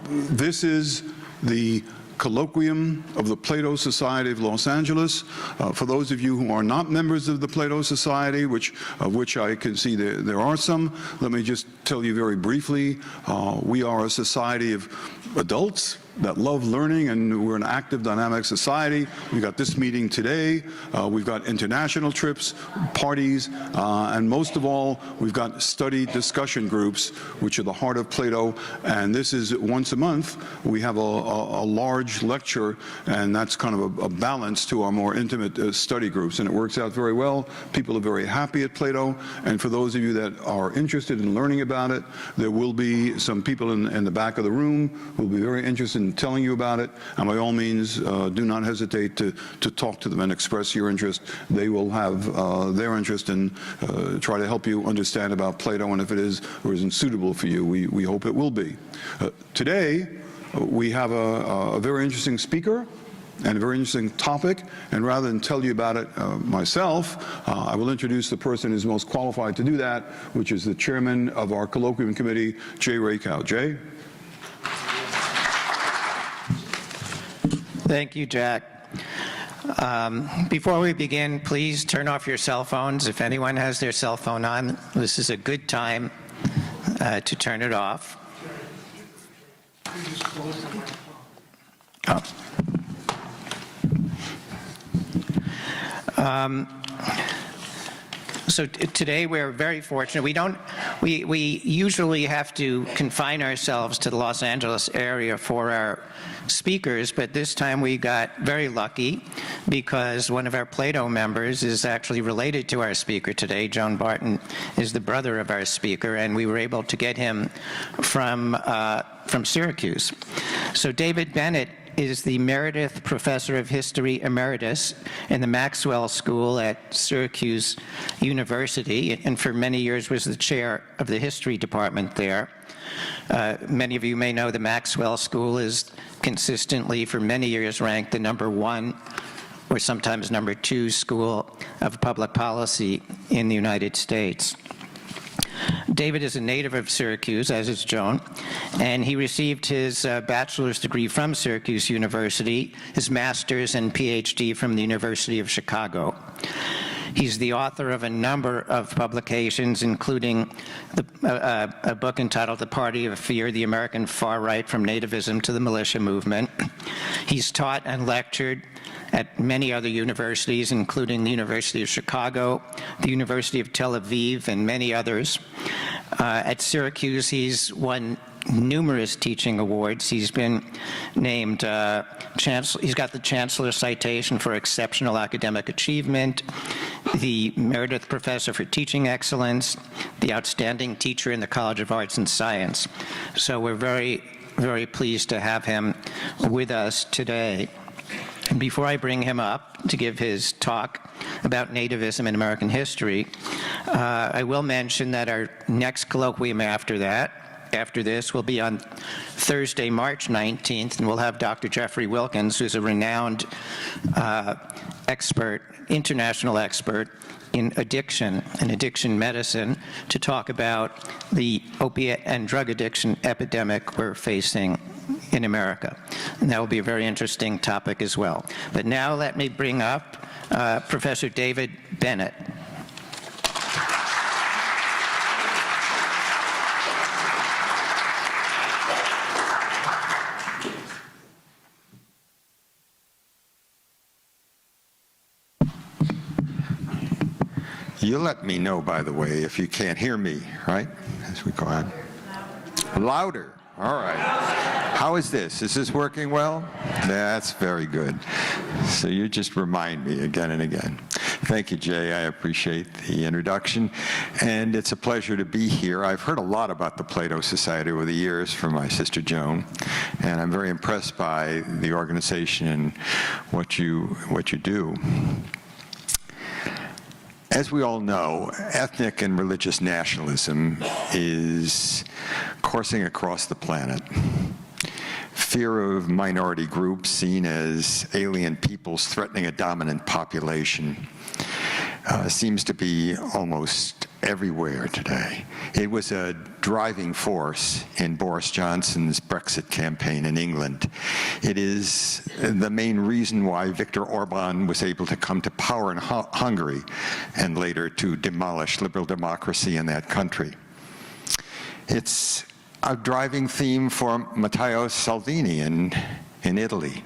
This is the Colloquium of the Plato Society of Los Angeles. For those of you who are not members of the Plato Society, of which I can see there are some, let me just tell you very briefly, we are a society of adults that love learning, and we're an active, dynamic society. We've got this meeting today. We've got international trips, parties, and most of all, we've got study discussion groups, which are the heart of Plato. And this is once a month. We have a large lecture, and that's kind of a balance to our more intimate study groups. And it works out very well. People are very happy at Plato. And for those of you that are interested in learning about it, there will be some people in the back of the room who will be very interested in telling you about it, and by all means, do not hesitate to talk to them and express your interest. They will have their interest and try to help you understand about Plato, and if it is or isn't suitable for you, we hope it will be. Today, we have a very interesting speaker and a very interesting topic, and rather than tell you about it myself, I will introduce the person who's most qualified to do that, which is the chairman of our colloquium committee, Jay Rakow. Jay? Thank you, Jack. Before we begin, please turn off your cell phones. If anyone has their cell phone on, this is a good time to turn it off. So today we're very fortunate. We usually have to confine ourselves to the Los Angeles area for our speakers, but this time we got very lucky because one of our Plato members is actually related to our speaker today. Joan Barton is the brother of our speaker, and we were able to get him from Syracuse. So David Bennett is the Emeritus Professor of History Emeritus in the Maxwell School at Syracuse University, and for many years was the chair of the history department there. Many of you may know the Maxwell School is consistently for many years ranked the #1 or sometimes #2 school of public policy in the United States. David is a native of Syracuse, as is Joan, and he received his bachelor's degree from Syracuse University, his master's and PhD from the University of Chicago. He's the author of a number of publications, including a book entitled The Party of Fear, The American Far Right from Nativism to the Militia Movement. He's taught and lectured at many other universities, including the University of Chicago, the University of Tel Aviv, and many others. At Syracuse, he's won numerous teaching awards. He's been named he's got the Chancellor's Citation for Exceptional Academic Achievement, the Emeritus Professor for Teaching Excellence, the Outstanding Teacher in the College of Arts and Science. So we're very, very pleased to have him with us today. And before I bring him up to give his talk about nativism in American history, I will mention that our next colloquium after this will be on Thursday, March 19th, and we'll have Dr. Jeffrey Wilkins, who's a renowned international expert in addiction and addiction medicine, to talk about the opiate and drug addiction epidemic we're facing in America. And that will be a very interesting topic as well. But now let me bring up Professor David Bennett. You let me know, by the way, if you can't hear me, right? As we go on. Louder. All right. How is this? Is this working well? That's very good. So you just remind me again and again. Thank you, Jay. I appreciate the introduction. And it's a pleasure to be here. I've heard a lot about the Plato Society over the years from my sister Joan, and I'm very impressed by the organization and what you do. As we all know, ethnic and religious nationalism is coursing across the planet. Fear of minority groups seen as alien peoples threatening a dominant population seems to be almost everywhere today. It was a driving force in Boris Johnson's Brexit campaign in England. It is the main reason why Viktor Orban was able to come to power in Hungary and later to demolish liberal democracy in that country. It's a driving theme for Matteo Salvini in Italy,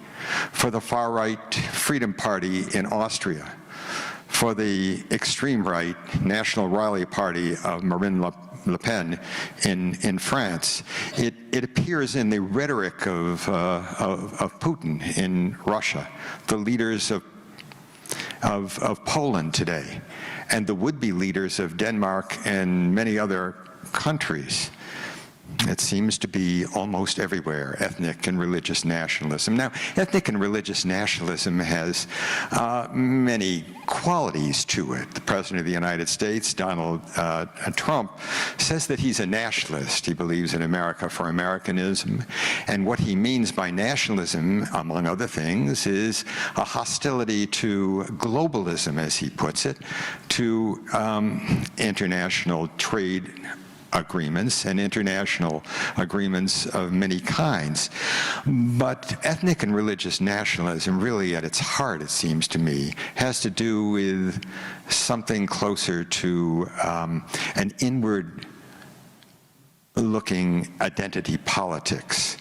for the far-right Freedom Party in Austria, for the extreme-right National Rally Party of Marine Le Pen in France. It appears in the rhetoric of Putin in Russia, the leaders of Poland today, and the would-be leaders of Denmark and many other countries. It seems to be almost everywhere, ethnic and religious nationalism. Now, ethnic and religious nationalism has many qualities to it. The President of the United States, Donald Trump, says that he's a nationalist. He believes in America for Americanism. And what he means by nationalism, among other things, is a hostility to globalism, as he puts it, to international trade agreements and international agreements of many kinds. But ethnic and religious nationalism, really at its heart, it seems to me, has to do with something closer to an inward-looking identity politics.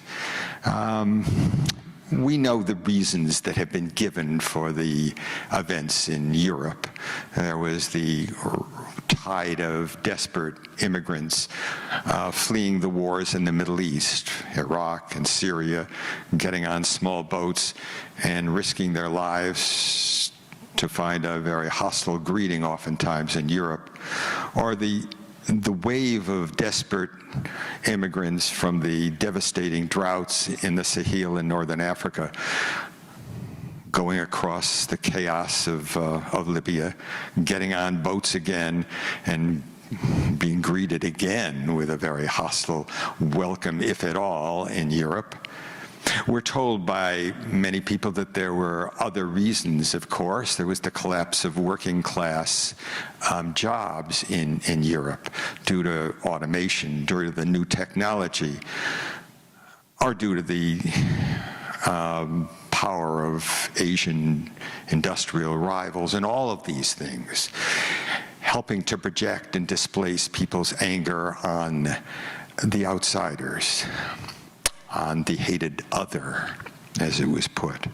We know the reasons that have been given for the events in Europe. There was the tide of desperate immigrants fleeing the wars in the Middle East, Iraq and Syria, getting on small boats and risking their lives to find a very hostile greeting oftentimes in Europe, or the wave of desperate immigrants from the devastating droughts in the Sahel in northern Africa, going across the chaos of Libya, getting on boats again, and being greeted again with a very hostile welcome, if at all, in Europe. We're told by many people that there were other reasons, of course. There was the collapse of working class jobs in Europe due to automation, due to the new technology, or due to the power of Asian industrial rivals, and all of these things helping to project and displace people's anger on the outsiders, on the hated other, as it was put.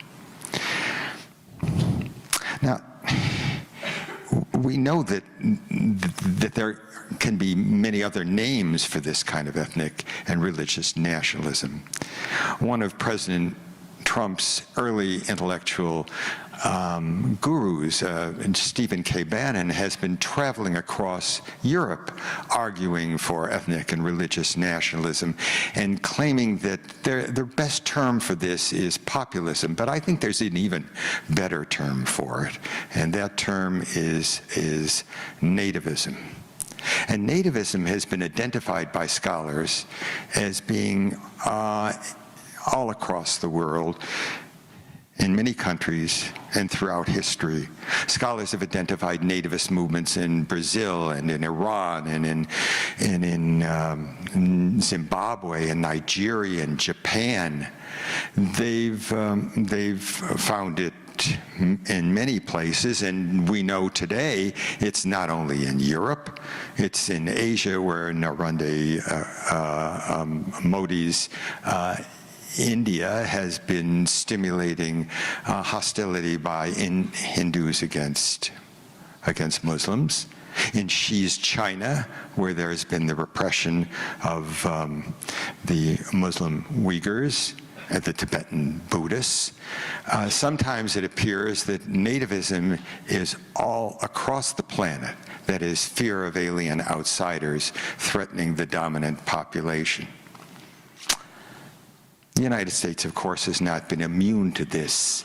Now, we know that there can be many other names for this kind of ethnic and religious nationalism. One of President Trump's early intellectual gurus, Stephen K. Bannon, has been traveling across Europe arguing for ethnic and religious nationalism and claiming that the best term for this is populism. But I think there's an even better term for it, and that term is nativism. And nativism has been identified by scholars as being all across the world, in many countries and throughout history. Scholars have identified nativist movements in Brazil and in Iran and in Zimbabwe and Nigeria and Japan. They've found it in many places, and we know today it's not only in Europe, it's in Asia, where Narendra Modi's India has been stimulating hostility by Hindus against Muslims. In Xi's China, where there's been the repression of the Muslim Uyghurs and the Tibetan Buddhists. Sometimes it appears that nativism is all across the planet, that is, fear of alien outsiders threatening the dominant population. The United States, of course, has not been immune to this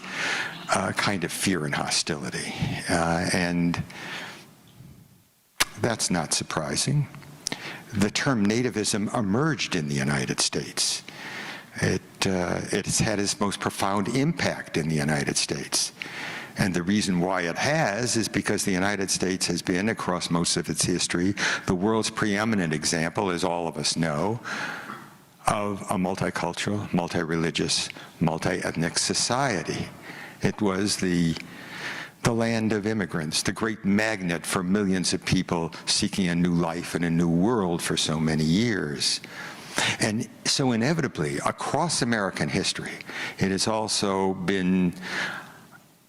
kind of fear and hostility, and that's not surprising. The term nativism emerged in the United States. It's had its most profound impact in the United States. And the reason why it has is because the United States has been, across most of its history, the world's preeminent example, as all of us know, of a multicultural, multi-religious, multi-ethnic society. It was the land of immigrants, the great magnet for millions of people seeking a new life and a new world for so many years. And so inevitably, across American history, it has also been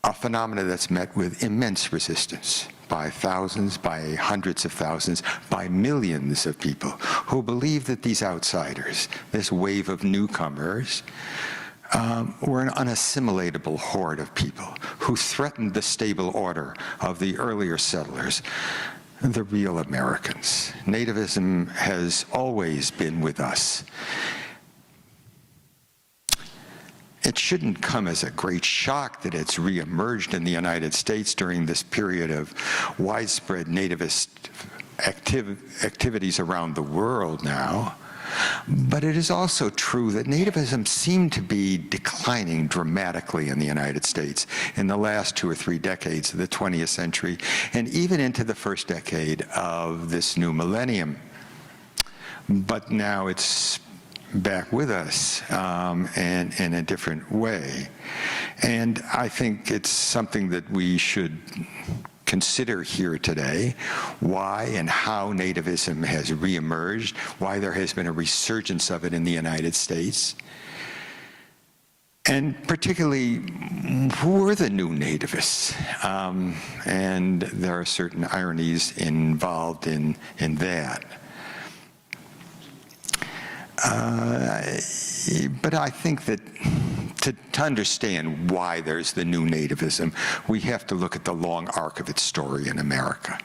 a phenomenon that's met with immense resistance by thousands, by hundreds of thousands, by millions of people who believe that these outsiders, this wave of newcomers, were an unassimilatable horde of people who threatened the stable order of the earlier settlers, the real Americans. Nativism has always been with us. It shouldn't come as a great shock that it's reemerged in the United States during this period of widespread nativist activities around the world now. But it is also true that nativism seemed to be declining dramatically in the United States in the last 2 or 3 decades of the 20th century, and even into the first decade of this new millennium. But now it's back with us, and in a different way. And I think it's something that we should consider here today, why and how nativism has reemerged, why there has been a resurgence of it in the United States, and particularly, who are the new nativists? And there are certain ironies involved in that. But I think that to understand why there's the new nativism, we have to look at the long arc of its story in America,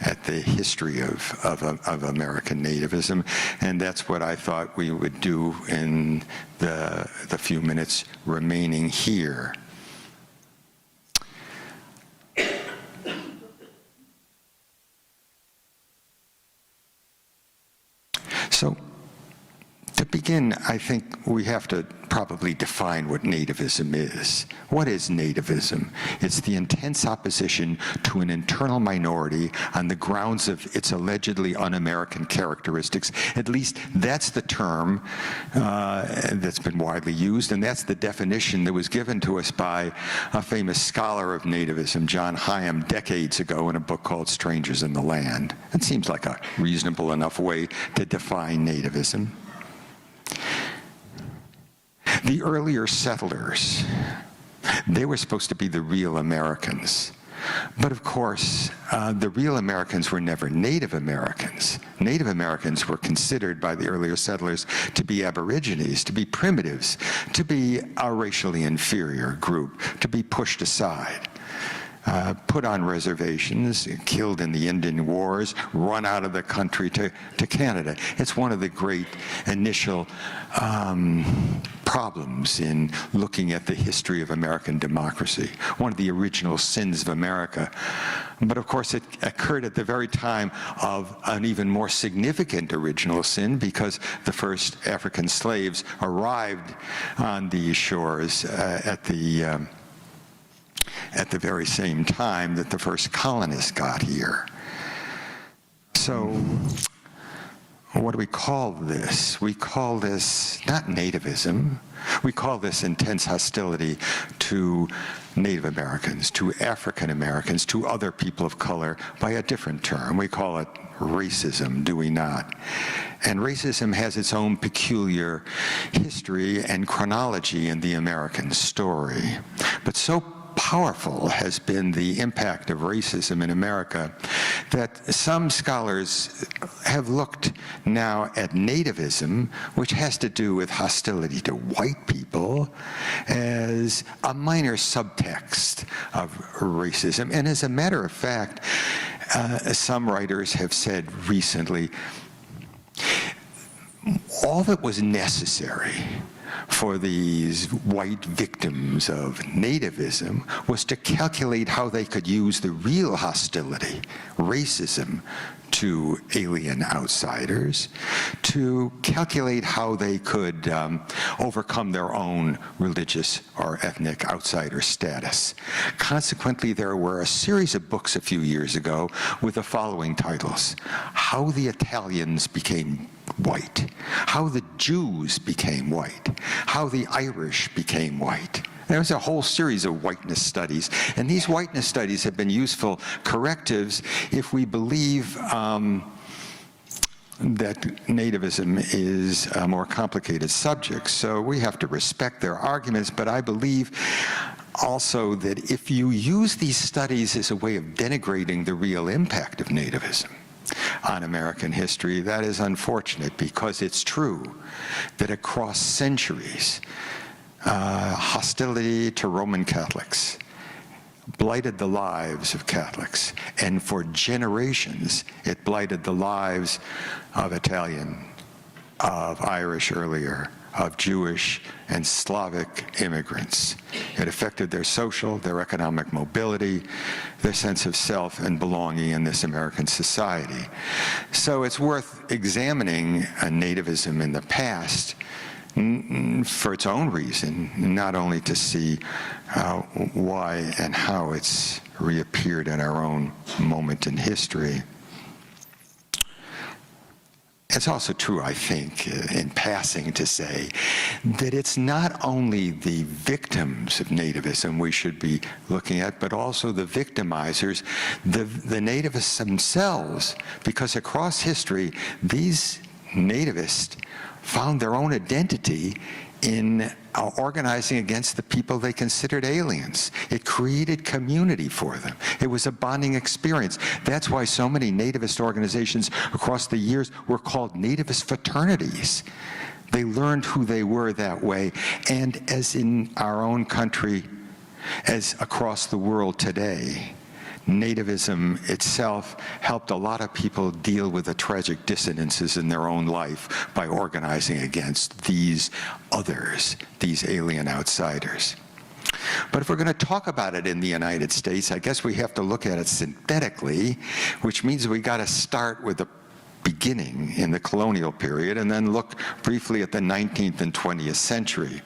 at the history of American nativism, and that's what I thought we would do in the few minutes remaining here. So, to begin, I think we have to probably define what nativism is. What is nativism? It's the intense opposition to an internal minority on the grounds of its allegedly un-American characteristics. At least that's the term that's been widely used, and that's the definition that was given to us by a famous scholar of nativism, John Higham, decades ago in a book called Strangers in the Land. It seems like a reasonable enough way to define nativism. The earlier settlers, they were supposed to be the real Americans. But of course, the real Americans were never Native Americans. Native Americans were considered by the earlier settlers to be aborigines, to be primitives, to be a racially inferior group, to be pushed aside. Put on reservations, killed in the Indian Wars, run out of the country to Canada. It's one of the great initial problems in looking at the history of American democracy, one of the original sins of America. But of course, it occurred at the very time of an even more significant original sin, because the first African slaves arrived on these shores at the very same time that the first colonists got here. So what do we call this? We call this not nativism. We call this intense hostility to Native Americans, to African Americans, to other people of color by a different term. We call it racism, do we not? And racism has its own peculiar history and chronology in the American story. But so powerful has been the impact of racism in America that some scholars have looked now at nativism, which has to do with hostility to white people, as a minor subtext of racism. And as a matter of fact, some writers have said recently, all that was necessary for these white victims of nativism was to calculate how they could use the real hostility, racism, to alien outsiders to calculate how they could overcome their own religious or ethnic outsider status. Consequently, there were a series of books a few years ago with the following titles: How the Italians Became White, How the Jews Became White, How the Irish Became White. There was a whole series of whiteness studies, and these whiteness studies have been useful correctives if we believe that nativism is a more complicated subject. So we have to respect their arguments, but I believe also that if you use these studies as a way of denigrating the real impact of nativism on American history, that is unfortunate, because it's true that across centuries, hostility to Roman Catholics blighted the lives of Catholics, and for generations it blighted the lives of Italian, of Irish earlier, of Jewish and Slavic immigrants. It affected their social, their economic mobility, their sense of self and belonging in this American society. So it's worth examining nativism in the past for its own reason, not only to see why and how it's reappeared in our own moment in history. It's also true, I think, in passing, to say that it's not only the victims of nativism we should be looking at, but also the victimizers, the nativists themselves, because across history, these nativists found their own identity in organizing against the people they considered aliens. It created community for them. It was a bonding experience. That's why so many nativist organizations across the years were called nativist fraternities. They learned who they were that way. And as in our own country, as across the world today, nativism itself helped a lot of people deal with the tragic dissonances in their own life by organizing against these others, these alien outsiders. But if we're going to talk about it in the United States, I guess we have to look at it synthetically, which means we got to start with the beginning in the colonial period and then look briefly at the 19th and 20th century.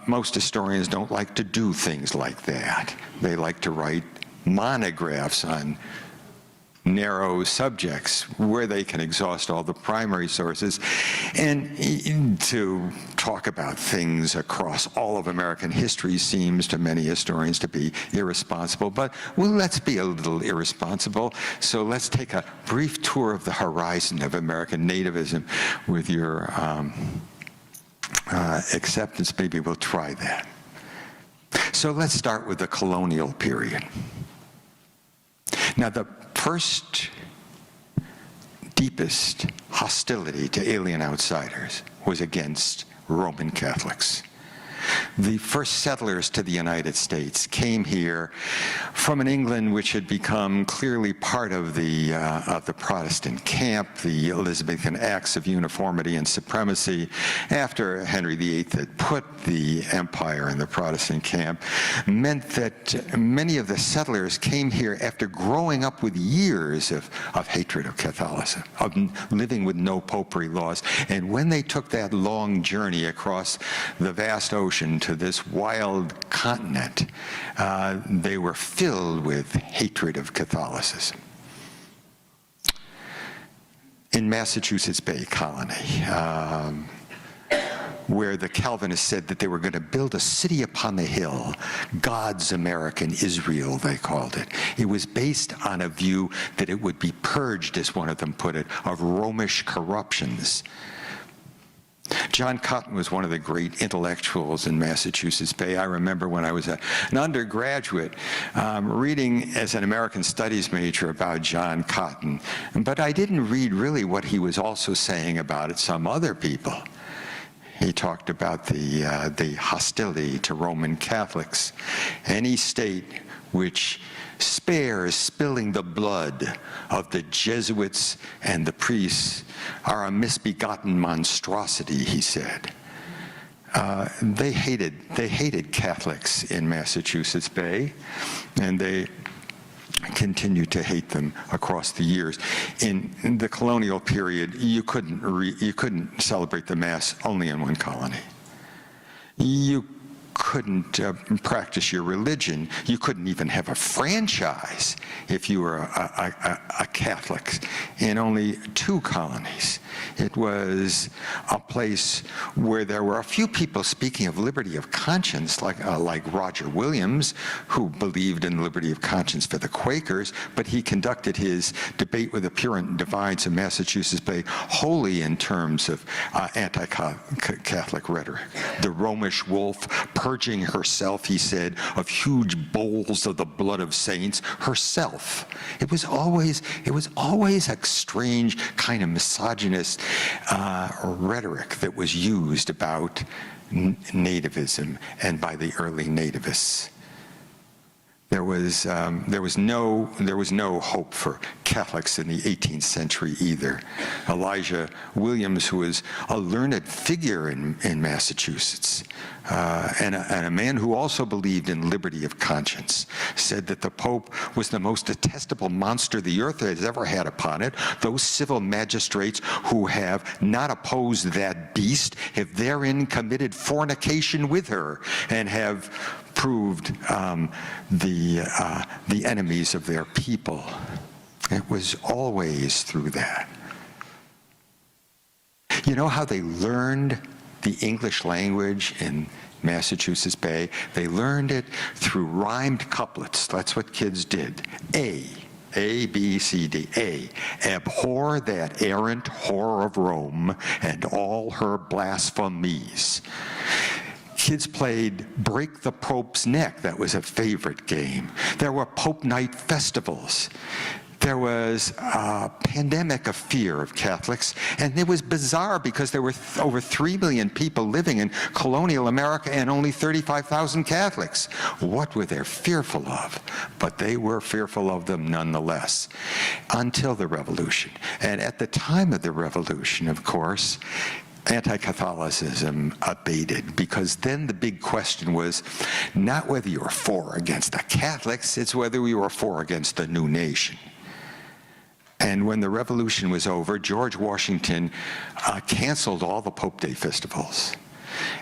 Most historians don't like to do things like that. They like to write monographs on narrow subjects where they can exhaust all the primary sources, and to talk about things across all of American history seems to many historians to be irresponsible. But well, let's be a little irresponsible. So let's take a brief tour of the horizon of American nativism. With your acceptance, maybe we'll try that. So let's start with the colonial period. Now, the first deepest hostility to alien outsiders was against Roman Catholics. The first settlers to the United States came here from an England which had become clearly part of the Protestant camp. The Elizabethan Acts of Uniformity and Supremacy, after Henry VIII had put the empire in the Protestant camp, meant that many of the settlers came here after growing up with years of hatred of Catholicism, of living with no popery laws. And when they took that long journey across the vast ocean to this wild continent, they were filled with hatred of Catholicism. In Massachusetts Bay Colony, where the Calvinists said that they were going to build a city upon the hill, God's American Israel, they called it. It was based on a view that it would be purged, as one of them put it, of Romish corruptions. John Cotton was one of the great intellectuals in Massachusetts Bay. I remember when I was an undergraduate reading as an American Studies major about John Cotton, but I didn't read really what he was also saying about some other people. He talked about the hostility to Roman Catholics. Any state which spares spilling the blood of the Jesuits and the priests are a misbegotten monstrosity, he said. They hated Catholics in Massachusetts Bay, and they continued to hate them across the years. In the colonial period, you couldn't celebrate the Mass only in one colony. You couldn't practice your religion. You couldn't even have a franchise if you were a Catholic in only 2 colonies. It was a place where there were a few people speaking of liberty of conscience, like Roger Williams, who believed in liberty of conscience for the Quakers, but he conducted his debate with the Puritan divines of Massachusetts Bay wholly in terms of anti-Catholic rhetoric. The Romish wolf purging herself, he said, of huge bowls of the blood of saints, herself. It was always a strange kind of misogynist rhetoric that was used about nativism and by the early nativists. There was no hope for Catholics in the 18th century either. Elijah Williams, who was a learned figure in Massachusetts, and a man who also believed in liberty of conscience, said that the Pope was the most detestable monster the earth has ever had upon it. Those civil magistrates who have not opposed that beast have therein committed fornication with her and have proved the enemies of their people. It was always through that. You know how they learned the English language in Massachusetts Bay? They learned it through rhymed couplets. That's what kids did. A, B, C, D. A, abhor that errant whore of Rome and all her blasphemies. Kids played Break the Pope's Neck. That was a favorite game. There were Pope Night festivals. There was a pandemic of fear of Catholics, and it was bizarre because there were over 3 million people living in colonial America and only 35,000 Catholics. What were they fearful of? But they were fearful of them nonetheless, until the Revolution. And at the time of the Revolution, of course, anti-Catholicism abated, because then the big question was not whether you were for or against the Catholics, it's whether we were for or against the new nation. And when the Revolution was over, George Washington canceled all the Pope Day festivals.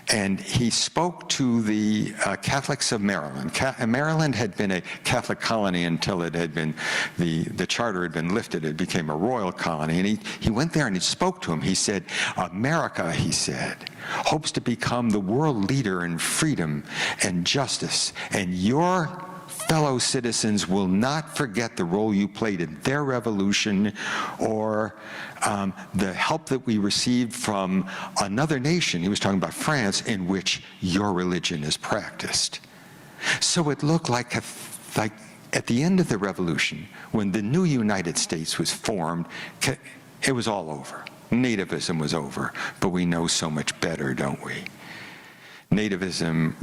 And he spoke to the Catholics of Maryland. Maryland had been a Catholic colony until it had been, the charter had been lifted. It became a royal colony. And he went there and he spoke to them. He said, America, he said, hopes to become the world leader in freedom and justice. And your fellow citizens will not forget the role you played in their revolution or the help that we received from another nation, he was talking about France, in which your religion is practiced. So it looked like at the end of the revolution, when the new United States was formed, it was all over. Nativism was over, but we know so much better, don't we? Nativism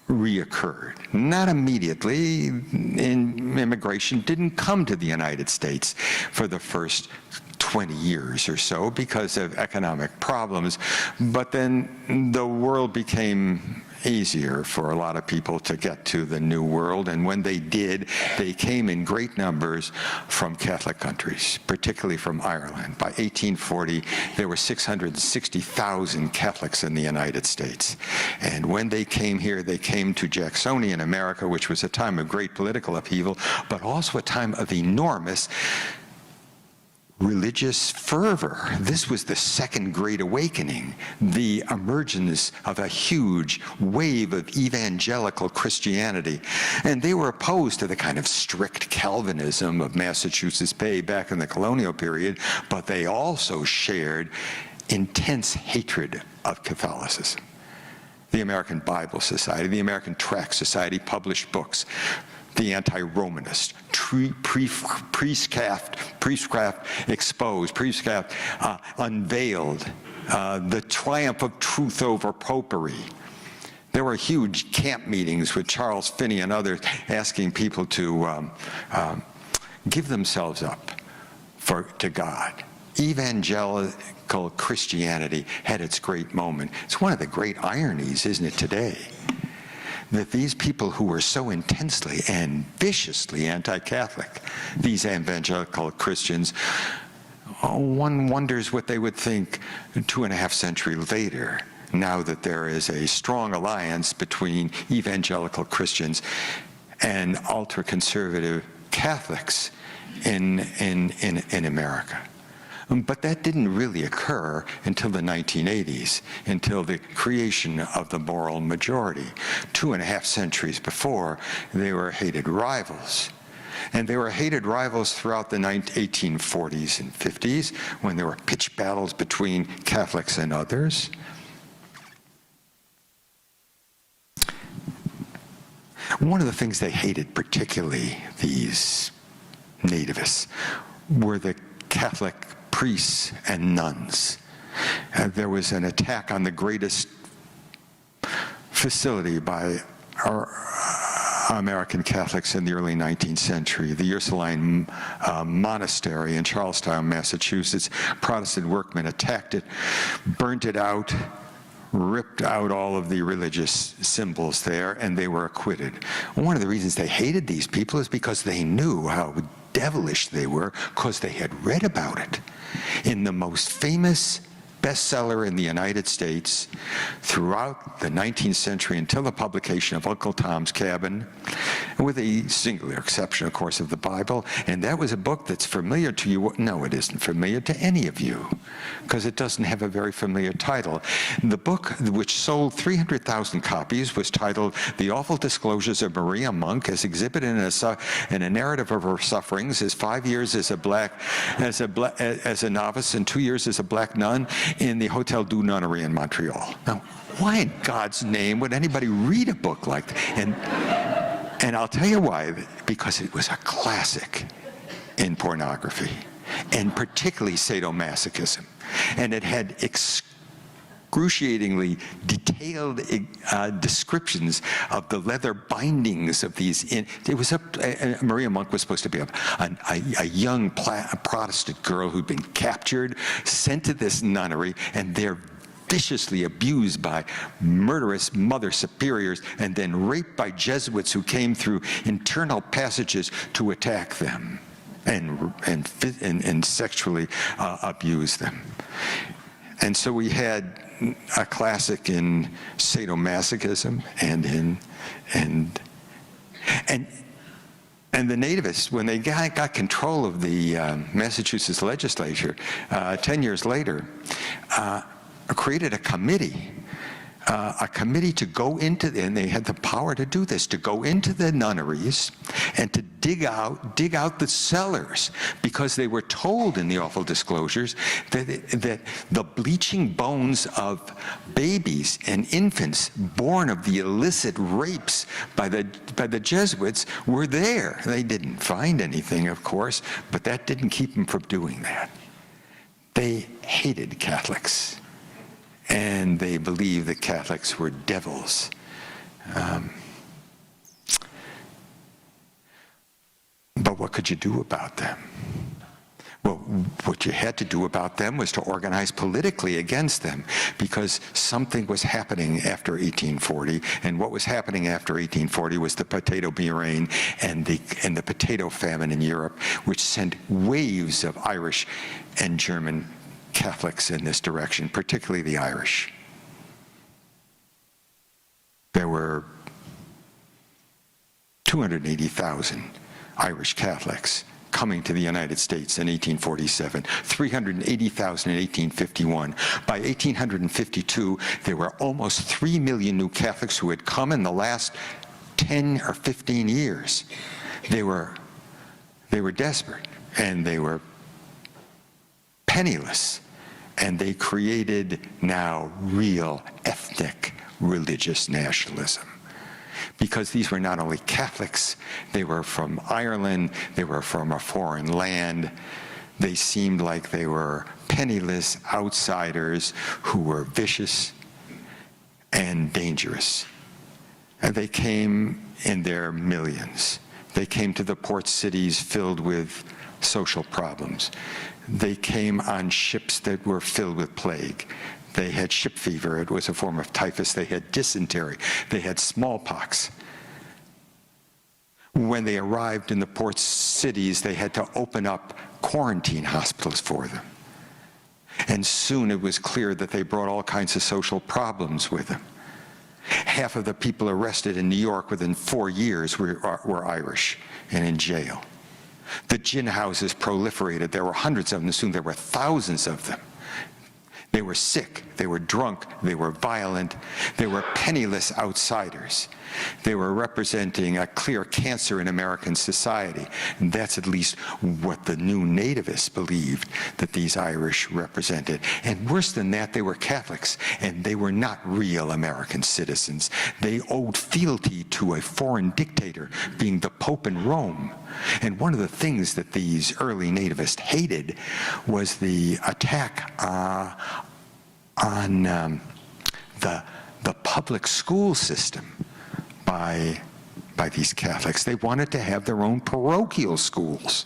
reoccurred. Not immediately. Immigration didn't come to the United States for the first 20 years or so because of economic problems, but then the world became easier for a lot of people to get to the New World, and when they did, they came in great numbers from Catholic countries, particularly from Ireland. By 1840, there were 660,000 Catholics in the United States. And when they came here, they came to Jacksonian America, which was a time of great political upheaval, but also a time of enormous religious fervor. This was the Second Great Awakening, the emergence of a huge wave of evangelical Christianity. And they were opposed to the kind of strict Calvinism of Massachusetts Bay back in the colonial period, but they also shared intense hatred of Catholicism. The American Bible Society, the American Tract Society published books. The anti-Romanist, priestcraft exposed, priestcraft unveiled, the triumph of truth over popery. There were huge camp meetings with Charles Finney and others asking people to give themselves up to God. Evangelical Christianity had its great moment. It's one of the great ironies, isn't it, today, that these people who were so intensely and viciously anti-Catholic, these evangelical Christians, one wonders what they would think 2.5 centuries later, now that there is a strong alliance between evangelical Christians and ultra-conservative Catholics in America. But that didn't really occur until the 1980s, until the creation of the moral majority. 2.5 centuries before, they were hated rivals. And they were hated rivals throughout the 1840s and 50s, when there were pitched battles between Catholics and others. One of the things they hated particularly, these nativists, were the Catholic priests and nuns. There was an attack on the greatest facility by our American Catholics in the early 19th century, the Ursuline Monastery in Charlestown, Massachusetts. Protestant workmen attacked it, burnt it out, ripped out all of the religious symbols there, and they were acquitted. One of the reasons they hated these people is because they knew how devilish they were, because they had read about it in the most famous bestseller in the United States throughout the 19th century until the publication of Uncle Tom's Cabin, with a singular exception, of course, of the Bible. And that was a book that's familiar to you. No, it isn't familiar to any of you, because it doesn't have a very familiar title. The book, which sold 300,000 copies, was titled The Awful Disclosures of Maria Monk, as exhibited in a narrative of her sufferings, as 5 years as a novice and 2 years as a black nun in the Hotel du Nunnery in Montreal. Now, why in God's name would anybody read a book like that? And I'll tell you why, because it was a classic in pornography, and particularly sadomasochism. And it had excruciatingly detailed descriptions of the leather bindings of these. Maria Monk was supposed to be a young Protestant girl who'd been captured, sent to this nunnery, and they're viciously abused by murderous mother superiors, and then raped by Jesuits who came through internal passages to attack them and sexually abuse them. And so we had a classic in sadomasochism and the nativists, when they got control of the Massachusetts legislature 10 years later, created a committee to go into, and they had the power to do this, to go into the nunneries and to dig out the cellars, because they were told in the awful disclosures that the bleaching bones of babies and infants born of the illicit rapes by the Jesuits were there. They didn't find anything, of course, but that didn't keep them from doing that. They hated Catholics, and they believed that Catholics were devils. But what could you do about them? Well, what you had to do about them was to organize politically against them, because something was happening after 1840, and what was happening after 1840 was the potato murrain and the potato famine in Europe, which sent waves of Irish and German Catholics in this direction, particularly the Irish. There were 280,000 Irish Catholics coming to the United States in 1847, 380,000 in 1851. By 1852, there were almost 3 million new Catholics who had come in the last 10 or 15 years. They were desperate, and they were penniless, and they created now real ethnic religious nationalism. Because these were not only Catholics, they were from Ireland, they were from a foreign land. They seemed like they were penniless outsiders who were vicious and dangerous. And they came in their millions. They came to the port cities filled with social problems. They came on ships that were filled with plague. They had ship fever. It was a form of typhus. They had dysentery. They had smallpox. When they arrived in the port cities, they had to open up quarantine hospitals for them. And soon it was clear that they brought all kinds of social problems with them. Half of the people arrested in New York within 4 years were Irish and in jail. The gin houses proliferated. There were hundreds of them. Soon there were thousands of them. They were sick, they were drunk, they were violent, they were penniless outsiders. They were representing a clear cancer in American society. And that's at least what the new nativists believed that these Irish represented. And worse than that, they were Catholics, and they were not real American citizens. They owed fealty to a foreign dictator, being the Pope in Rome. And one of the things that these early nativists hated was the attack on the public school system by these Catholics. They wanted to have their own parochial schools.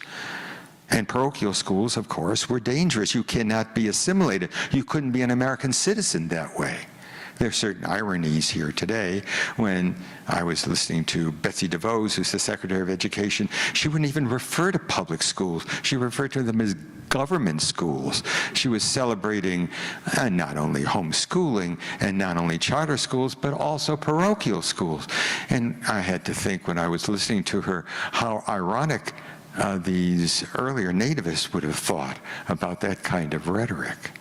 And parochial schools, of course, were dangerous. You cannot be assimilated. You couldn't be an American citizen that way. There are certain ironies here today. When I was listening to Betsy DeVos, who's the Secretary of Education, she wouldn't even refer to public schools. She referred to them as government schools. She was celebrating not only homeschooling and not only charter schools, but also parochial schools. And I had to think when I was listening to her how ironic these earlier nativists would have thought about that kind of rhetoric.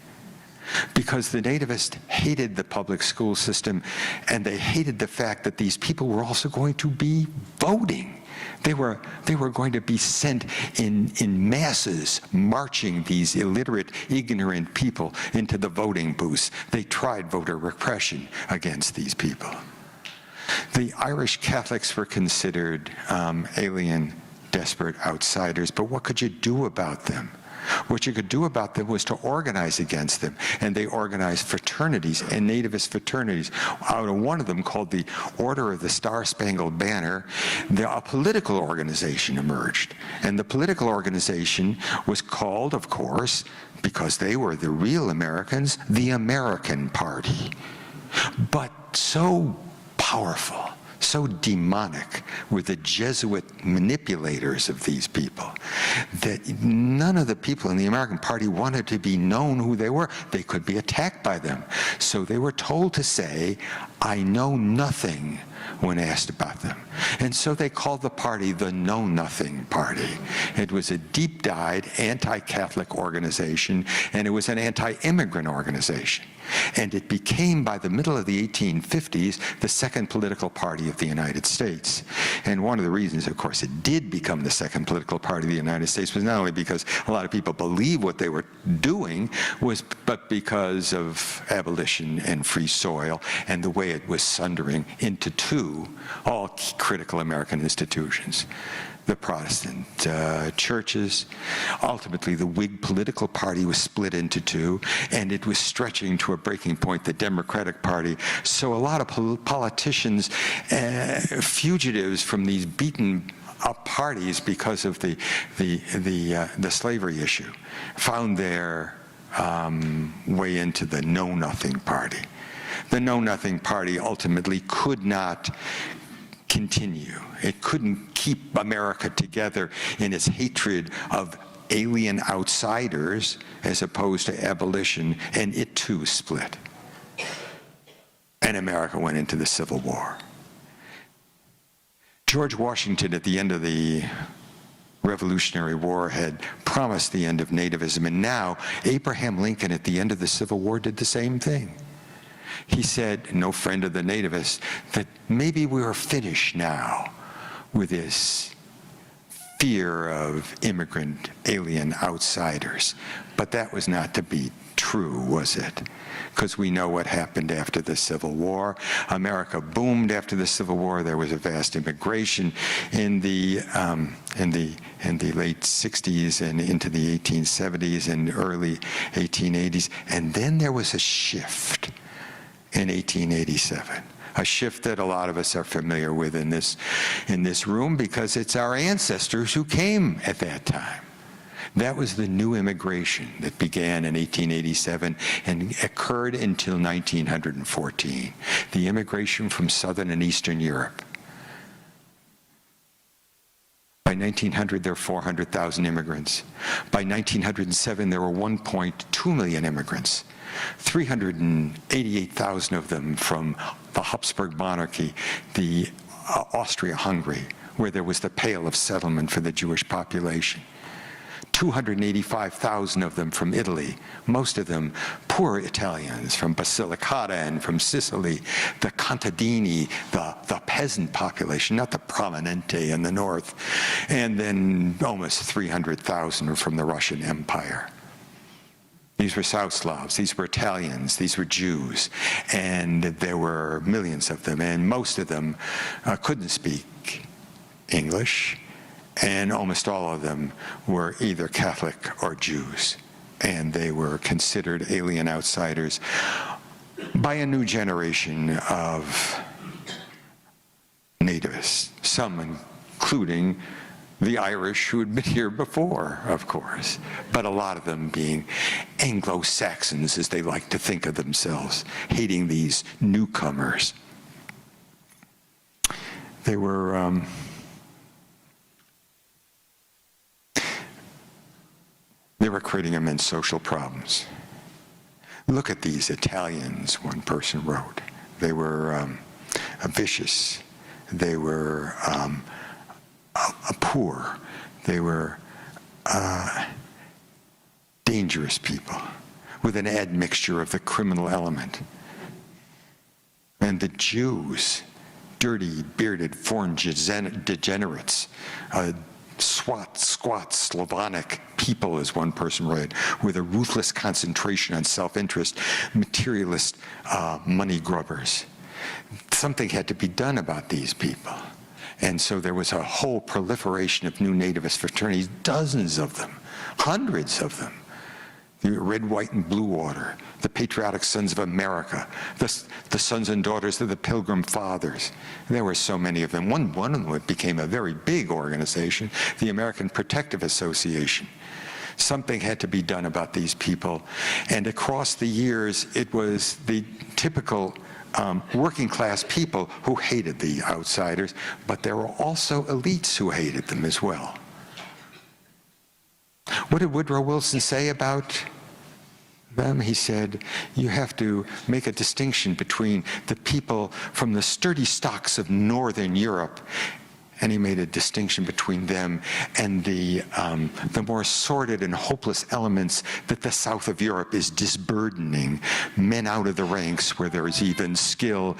Because the nativists hated the public school system, and they hated the fact that these people were also going to be voting. They were going to be sent in masses, marching these illiterate, ignorant people into the voting booths. They tried voter repression against these people. The Irish Catholics were considered alien, desperate outsiders, but what could you do about them? What you could do about them was to organize against them, and they organized fraternities and nativist fraternities. Out of one of them, called the Order of the Star-Spangled Banner, a political organization emerged. And the political organization was called, of course, because they were the real Americans, the American Party. But so powerful, so demonic were the Jesuit manipulators of these people that none of the people in the American Party wanted to be known who they were. They could be attacked by them. So they were told to say, "I know nothing," when asked about them. And so they called the party the Know Nothing Party. It was a deep-dyed anti-Catholic organization, and it was an anti-immigrant organization. And it became, by the middle of the 1850s, the second political party of the United States. And one of the reasons, of course, it did become the second political party of the United States was not only because a lot of people believed what they were doing, but because of abolition and free soil and the way it was sundering into two all critical American institutions. The Protestant churches. Ultimately, the Whig political party was split into two, and it was stretching to a breaking point, the Democratic Party. So a lot of politicians, fugitives from these beaten up parties because of the slavery issue, found their way into the Know Nothing Party. The Know Nothing Party ultimately could not continue. It couldn't keep America together in its hatred of alien outsiders as opposed to abolition, and it too split. And America went into the Civil War. George Washington, at the end of the Revolutionary War, had promised the end of nativism, and now Abraham Lincoln, at the end of the Civil War, did the same thing. He said, no friend of the nativists, that maybe we are finished now with this fear of immigrant, alien outsiders. But that was not to be true, was it? Because we know what happened after the Civil War. America boomed after the Civil War. There was a vast immigration in the late 60s and into the 1870s and early 1880s. And then there was a shift in 1887, a shift that a lot of us are familiar with in this room because it's our ancestors who came at that time. That was the new immigration that began in 1887 and occurred until 1914, the immigration from Southern and Eastern Europe. By 1900, there were 400,000 immigrants. By 1907, there were 1.2 million immigrants, 388,000 of them from the Habsburg monarchy, the Austria-Hungary, where there was the Pale of Settlement for the Jewish population. 285,000 of them from Italy, most of them poor Italians from Basilicata and from Sicily, the contadini, the peasant population, not the prominente in the north, and then almost 300,000 from the Russian Empire. These were South Slavs, these were Italians, these were Jews, and there were millions of them, and most of them couldn't speak English, and almost all of them were either Catholic or Jews, and they were considered alien outsiders by a new generation of nativists, some including the Irish who had been here before, of course, but a lot of them being Anglo-Saxons, as they like to think of themselves, hating these newcomers. They were creating immense social problems. Look at these Italians, one person wrote. They were vicious. They were poor. They were dangerous people with an admixture of the criminal element. And the Jews, dirty, bearded, foreign degenerates, squat, Slavonic people, as one person wrote, with a ruthless concentration on self-interest, materialist money grubbers. Something had to be done about these people. And so there was a whole proliferation of new nativist fraternities, dozens of them, hundreds of them. The Red, White, and Blue Order, the Patriotic Sons of America, the sons and daughters of the Pilgrim Fathers. There were so many of them. One of them became a very big organization, the American Protective Association. Something had to be done about these people. And across the years, it was the typical working class people who hated the outsiders, but there were also elites who hated them as well. What did Woodrow Wilson say about them? He said, you have to make a distinction between the people from the sturdy stocks of Northern Europe, and he made a distinction between them and the more sordid and hopeless elements that the south of Europe is disburdening men out of the ranks where there is even skill,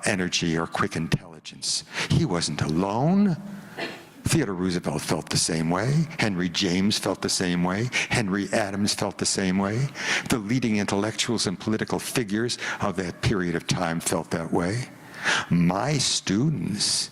energy, or quick intelligence. He wasn't alone. Theodore Roosevelt felt the same way. Henry James felt the same way. Henry Adams felt the same way. The leading intellectuals and political figures of that period of time felt that way. My students,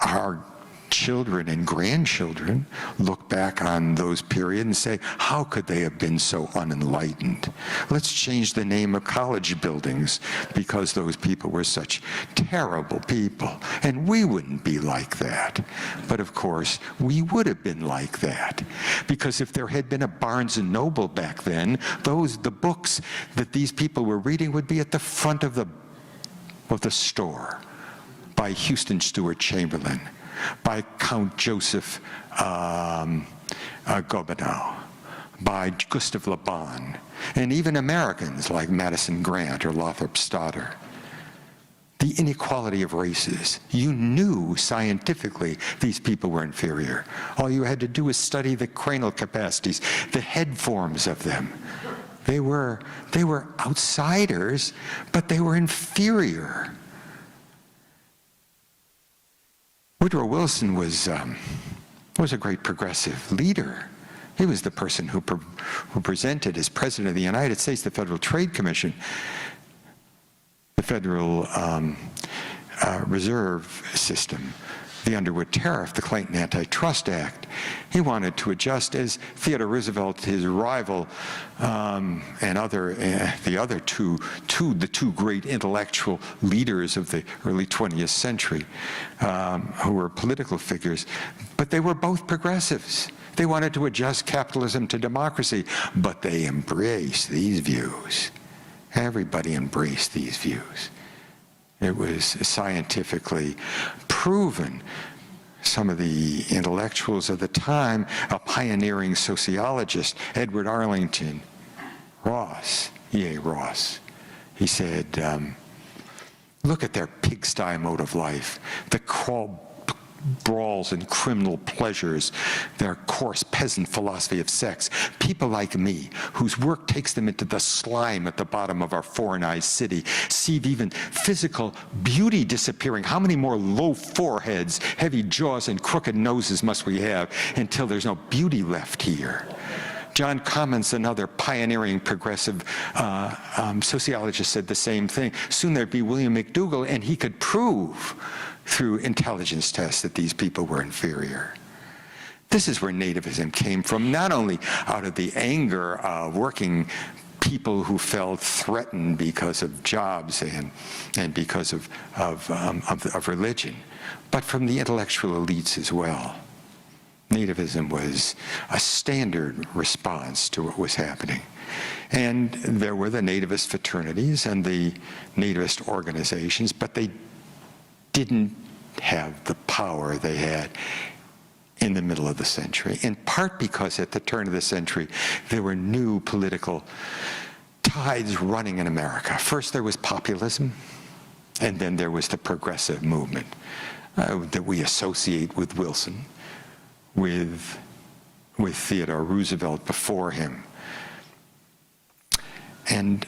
our children and grandchildren, look back on those periods and say, how could they have been so unenlightened? Let's change the name of college buildings because those people were such terrible people. And we wouldn't be like that. But of course, we would have been like that. Because if there had been a Barnes and Noble back then, the books that these people were reading would be at the front of the store by Houston Stewart Chamberlain, by Count Joseph Gobineau, by Gustav Le Bon, and even Americans like Madison Grant or Lothrop Stoddard. The inequality of races. You knew scientifically these people were inferior. All you had to do was study the cranial capacities, the head forms of them. They were outsiders, but they were inferior. Woodrow Wilson was a great progressive leader. He was the person who presented as President of the United States the Federal Trade Commission, the Federal Reserve System, the Underwood Tariff, the Clayton Antitrust Act. He wanted to adjust, as Theodore Roosevelt, his rival, and the two great intellectual leaders of the early 20th century, who were political figures, but they were both progressives. They wanted to adjust capitalism to democracy, but they embraced these views. Everybody embraced these views. It was scientifically proven. Some of the intellectuals of the time, a pioneering sociologist, Edward Arlington Ross, E.A. Ross, he said, look at their pigsty mode of life, the brawls and criminal pleasures, their coarse peasant philosophy of sex. People like me, whose work takes them into the slime at the bottom of our foreignized city, see even physical beauty disappearing. How many more low foreheads, heavy jaws, and crooked noses must we have until there's no beauty left here? John Commons, another pioneering progressive sociologist, said the same thing. Soon there'd be William McDougall, and he could prove through intelligence tests that these people were inferior. This is where nativism came from, not only out of the anger of working people who felt threatened because of jobs and because of religion, but from the intellectual elites as well. Nativism was a standard response to what was happening. And there were the nativist fraternities and the nativist organizations, but they didn't have the power they had in the middle of the century, in part because at the turn of the century, there were new political tides running in America. First there was populism, and then there was the progressive movement that we associate with Wilson, with Theodore Roosevelt before him. And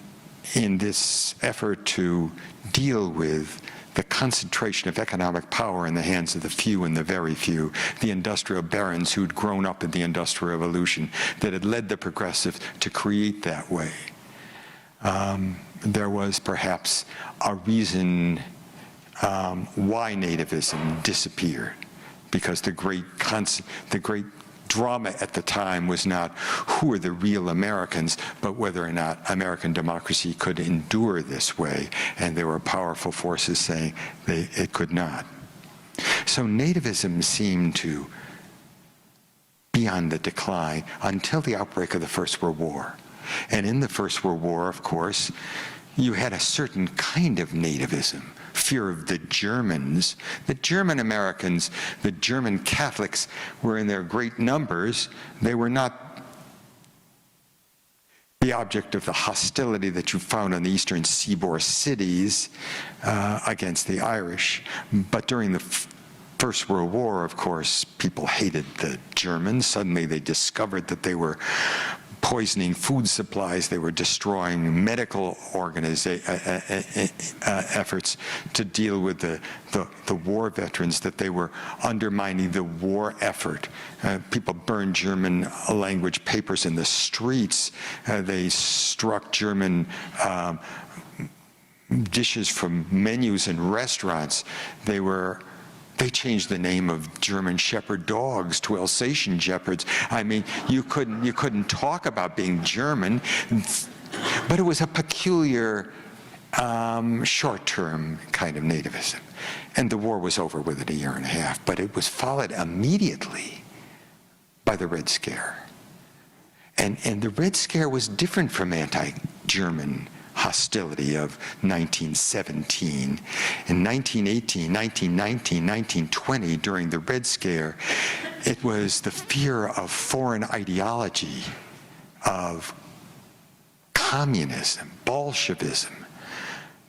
in this effort to deal with the concentration of economic power in the hands of the few and the very few, the industrial barons who'd grown up in the Industrial Revolution that had led the progressives to create that way. There was perhaps a reason why nativism disappeared, because the great drama at the time was not who are the real Americans, but whether or not American democracy could endure this way, and there were powerful forces saying it could not. So nativism seemed to be on the decline until the outbreak of the First World War. And in the First World War, of course, you had a certain kind of nativism, fear of the Germans. The German Americans, the German Catholics were in their great numbers. They were not the object of the hostility that you found in the eastern seaboard cities against the Irish. But during the First World War, of course, people hated the Germans. Suddenly they discovered that they were poisoning food supplies, they were destroying medical efforts to deal with the war veterans, that they were undermining the war effort. People burned German language papers in the streets. They struck German dishes from menus in restaurants. They changed the name of German Shepherd dogs to Alsatian Shepherds. I mean, you couldn't talk about being German, but it was a peculiar short-term kind of nativism. And the war was over within a year and a half, but it was followed immediately by the Red Scare. And the Red Scare was different from anti-German hostility of 1917. In 1918, 1919, 1920, during the Red Scare, it was the fear of foreign ideology, of communism, Bolshevism.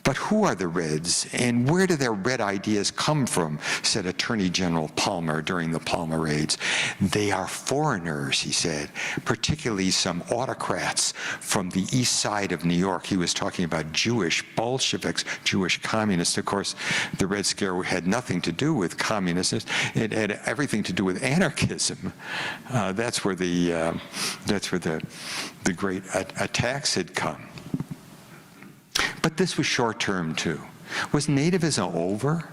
But who are the Reds, and where do their red ideas come from, said Attorney General Palmer during the Palmer raids. They are foreigners, he said, particularly some autocrats from the east side of New York. He was talking about Jewish Bolsheviks, Jewish communists. Of course, the Red Scare had nothing to do with communism. It had everything to do with anarchism. That's where the great attacks had come. But this was short-term too. Was nativism over?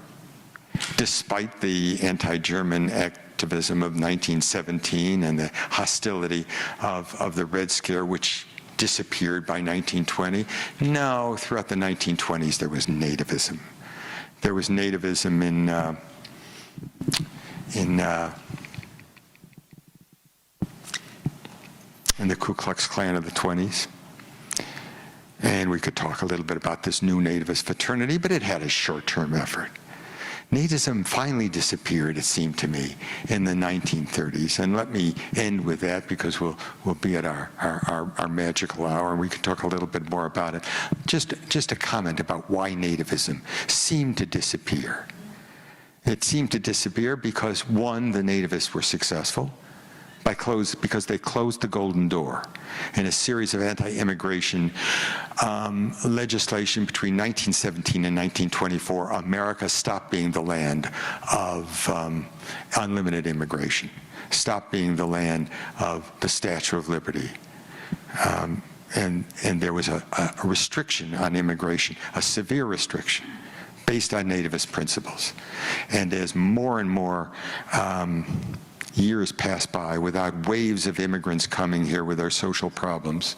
despite the anti-German activism of 1917 and the hostility of the Red Scare, which disappeared by 1920. No, throughout the 1920s there was nativism. There was nativism in the Ku Klux Klan of the 20s. And we could talk a little bit about this new nativist fraternity, but it had a short-term effort. Nativism finally disappeared, it seemed to me, in the 1930s. And let me end with that, because we'll be at our magical hour, and we can talk a little bit more about it. Just a comment about why nativism seemed to disappear. It seemed to disappear because, one, the nativists were successful because they closed the golden door in a series of anti-immigration legislation between 1917 and 1924. America stopped being the land of unlimited immigration, stopped being the land of the Statue of Liberty. And there was a restriction on immigration, a severe restriction, based on nativist principles. And as more and more years passed by without waves of immigrants coming here with their social problems,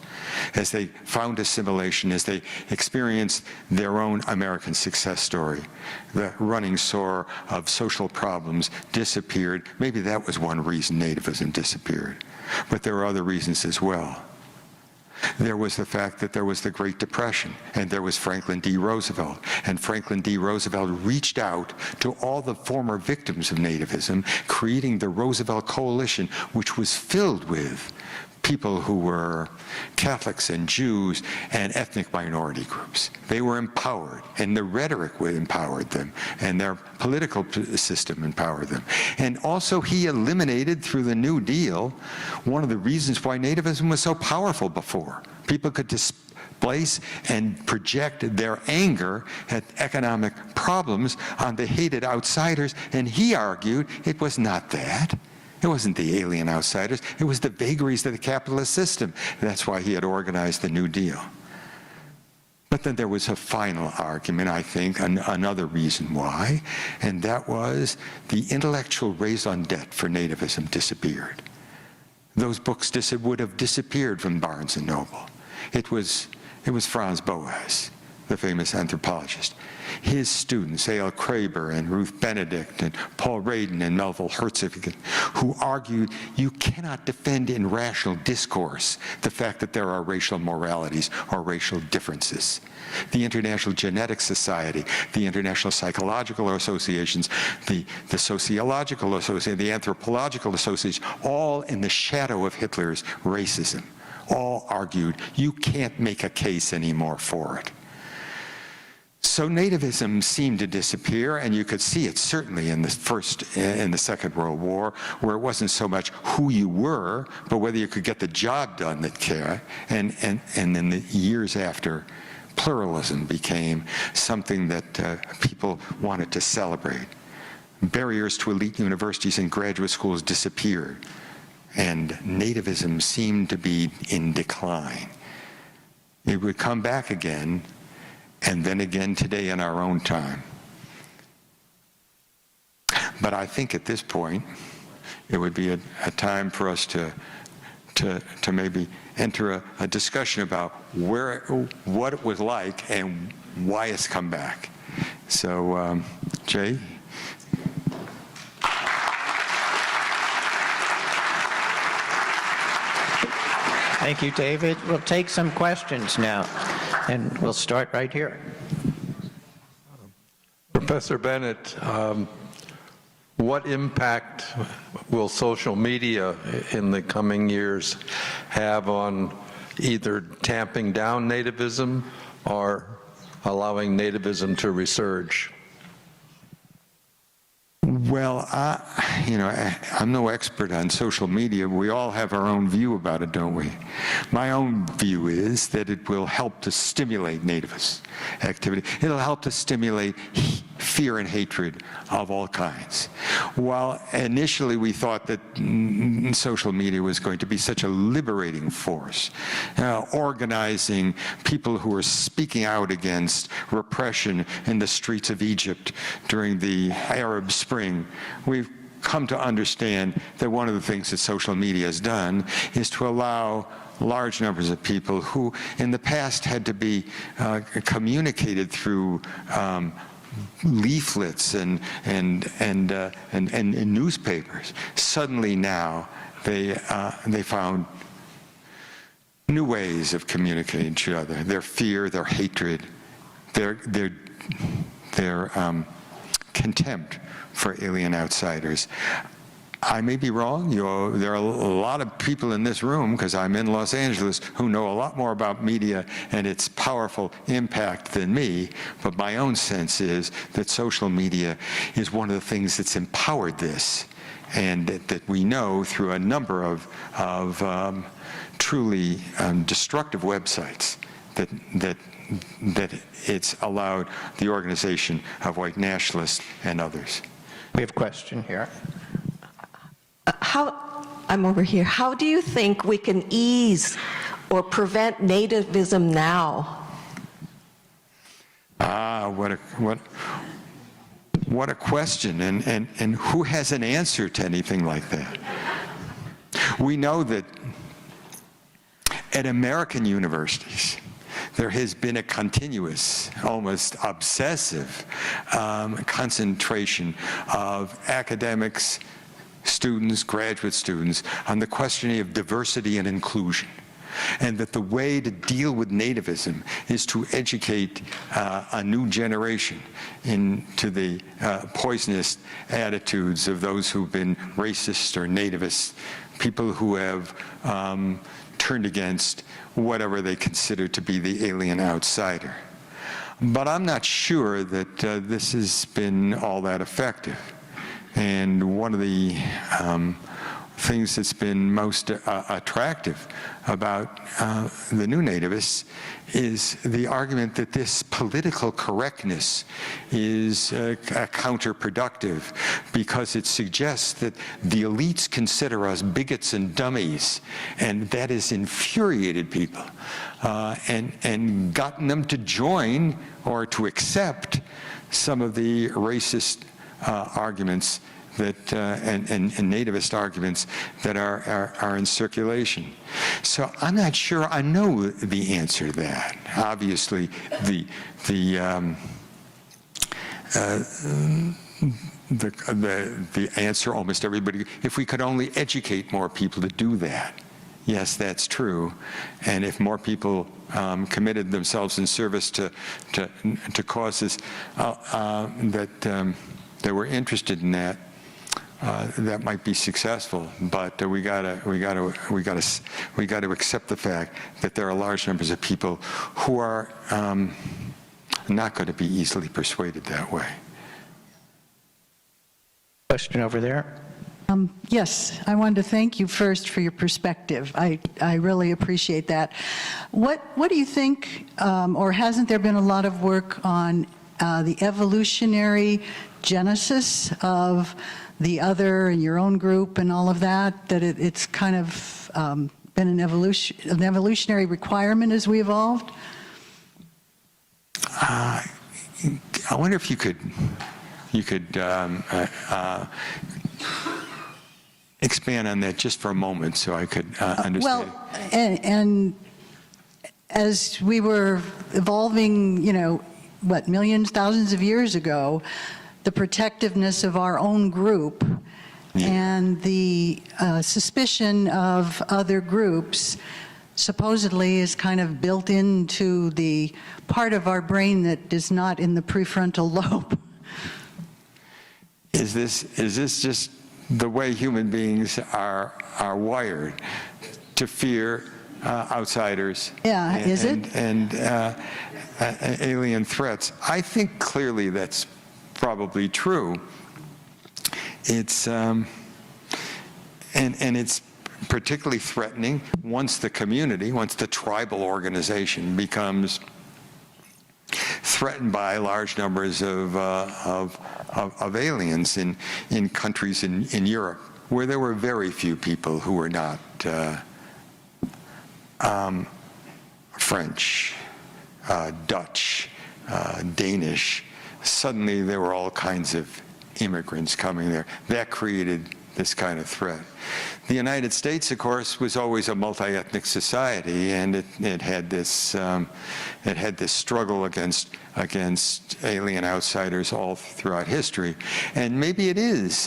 as they found assimilation, as they experienced their own American success story, the running soar of social problems disappeared. Maybe that was one reason nativism disappeared, but there are other reasons as well. There was the fact that there was the Great Depression, and there was Franklin D. Roosevelt. And Franklin D. Roosevelt reached out to all the former victims of nativism, creating the Roosevelt Coalition, which was filled with people who were Catholics and Jews and ethnic minority groups. They were empowered, and the rhetoric empowered them, and their political system empowered them. And also he eliminated, through the New Deal, one of the reasons why nativism was so powerful before. People could displace and project their anger at economic problems on the hated outsiders, and he argued it was not that. It wasn't the alien outsiders. It was the vagaries of the capitalist system. That's why he had organized the New Deal. But then there was a final argument, I think, another reason why, and that was the intellectual raison d'etre for nativism disappeared. Those books would have disappeared from Barnes & Noble. It was Franz Boas, the famous anthropologist. His students, A.L. Kraber and Ruth Benedict and Paul Radin and Melville Hertzog, who argued you cannot defend in rational discourse the fact that there are racial moralities or racial differences. The International Genetics Society, the International Psychological Associations, the Sociological Association, the Anthropological Association, all in the shadow of Hitler's racism, all argued you can't make a case anymore for it. So nativism seemed to disappear, and you could see it certainly in the Second World War, where it wasn't so much who you were, but whether you could get the job done that cared. And in the years after, pluralism became something that people wanted to celebrate. Barriers to elite universities and graduate schools disappeared, and nativism seemed to be in decline. It would come back again, and then again today in our own time. But I think at this point, it would be a time for us to maybe enter a discussion about what it was like and why it's come back. So, Jay? Thank you, David. We'll take some questions now, and we'll start right here. Professor Bennett, what impact will social media in the coming years have on either tamping down nativism or allowing nativism to resurge? Well, I'm no expert on social media. We all have our own view about it, don't we? My own view is that it will help to stimulate nativist activity. It'll help to stimulate fear and hatred of all kinds. While initially we thought that social media was going to be such a liberating force, organizing people who were speaking out against repression in the streets of Egypt during the Arab Spring, we've come to understand that one of the things that social media has done is to allow large numbers of people who in the past had to be communicated through leaflets and newspapers. Suddenly now they found new ways of communicating to each other. Their fear, their hatred, their contempt for alien outsiders. I may be wrong. There are a lot of people in this room, because I'm in Los Angeles, who know a lot more about media and its powerful impact than me, but my own sense is that social media is one of the things that's empowered this, and that we know through a number of truly destructive websites that it's allowed the organization of white nationalists and others. We have a question here. I'm over here. How do you think we can ease or prevent nativism now? What a question, and who has an answer to anything like that? We know that at American universities, there has been a continuous, almost obsessive concentration of academics, students, graduate students, on the questioning of diversity and inclusion. And that the way to deal with nativism is to educate a new generation into the poisonous attitudes of those who've been racist or nativist, people who have turned against whatever they consider to be the alien outsider. But I'm not sure that this has been all that effective. And one of the things that's been most attractive about the new nativists is the argument that this political correctness is counterproductive, because it suggests that the elites consider us bigots and dummies, and that has infuriated people and gotten them to join or to accept some of the racist arguments that and nativist arguments that are in circulation. So I'm not sure I know the answer to that. Obviously, the answer, almost everybody, if we could only educate more people to do that. Yes, that's true. And if more people committed themselves in service to causes that were interested in that, that might be successful. But we gotta accept the fact that there are large numbers of people who are not going to be easily persuaded that way. Question over there. Yes, I wanted to thank you first for your perspective. I really appreciate that. What do you think, or hasn't there been a lot of work on the evolutionary genesis of the other and your own group and all of that, that it's kind of been an evolutionary requirement as we evolved? I wonder if you could expand on that just for a moment so I could understand. Well, and as we were evolving, millions, thousands of years ago, the protectiveness of our own group and the suspicion of other groups supposedly is kind of built into the part of our brain that is not in the prefrontal lobe. Is this just the way human beings are wired, to fear outsiders? Yeah, is it? And alien threats. I think clearly that's probably true. It's and it's particularly threatening once the community, once the tribal organization becomes threatened by large numbers of aliens in countries in Europe, where there were very few people who were not French, Dutch, Danish. Suddenly there were all kinds of immigrants coming there. That created this kind of threat. The United States, of course, was always a multi-ethnic society, and it had this struggle against alien outsiders all throughout history. And maybe it is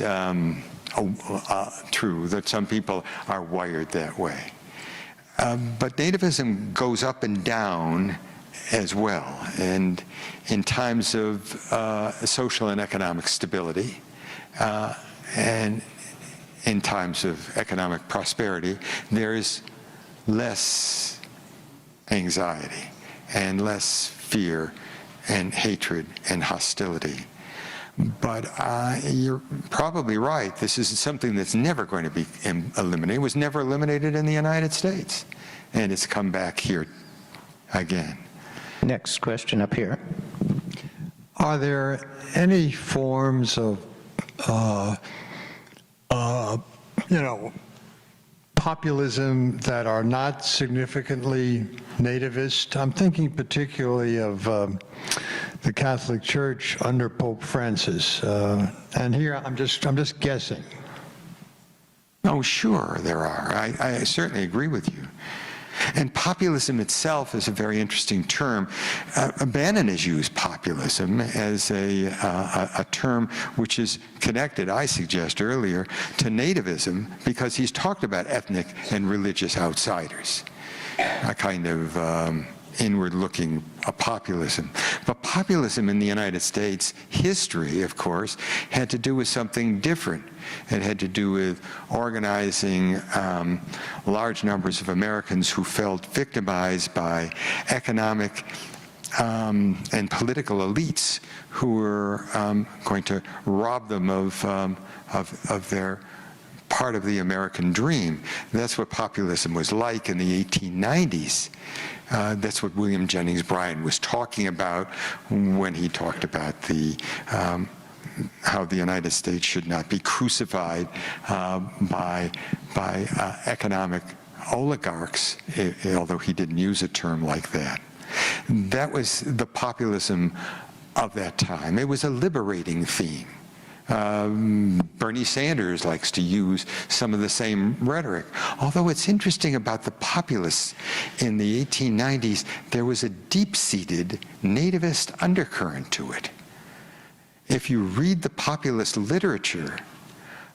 true that some people are wired that way. But nativism goes up and down as well. And in times of social and economic stability, and in times of economic prosperity, there is less anxiety and less fear and hatred and hostility. But you're probably right. This is something that's never going to be eliminated. It was never eliminated in the United States. And it's come back here again. Next question up here. Are there any forms of, populism that are not significantly nativist? I'm thinking particularly of the Catholic Church under Pope Francis, and here I'm just guessing. Oh, sure, there are. I certainly agree with you. And populism itself is a very interesting term. Bennett has used populism as a term which is connected, I suggest earlier, to nativism, because he's talked about ethnic and religious outsiders, a kind of inward-looking populism. But populism in the United States, history, of course, had to do with something different. It had to do with organizing large numbers of Americans who felt victimized by economic and political elites who were going to rob them of their part of the American dream. That's what populism was like in the 1890s. That's what William Jennings Bryan was talking about when he talked about how the United States should not be crucified by economic oligarchs, although he didn't use a term like that. That was the populism of that time. It was a liberating theme. Bernie Sanders likes to use some of the same rhetoric. Although it's interesting about the populists in the 1890s, there was a deep-seated nativist undercurrent to it. If you read the populist literature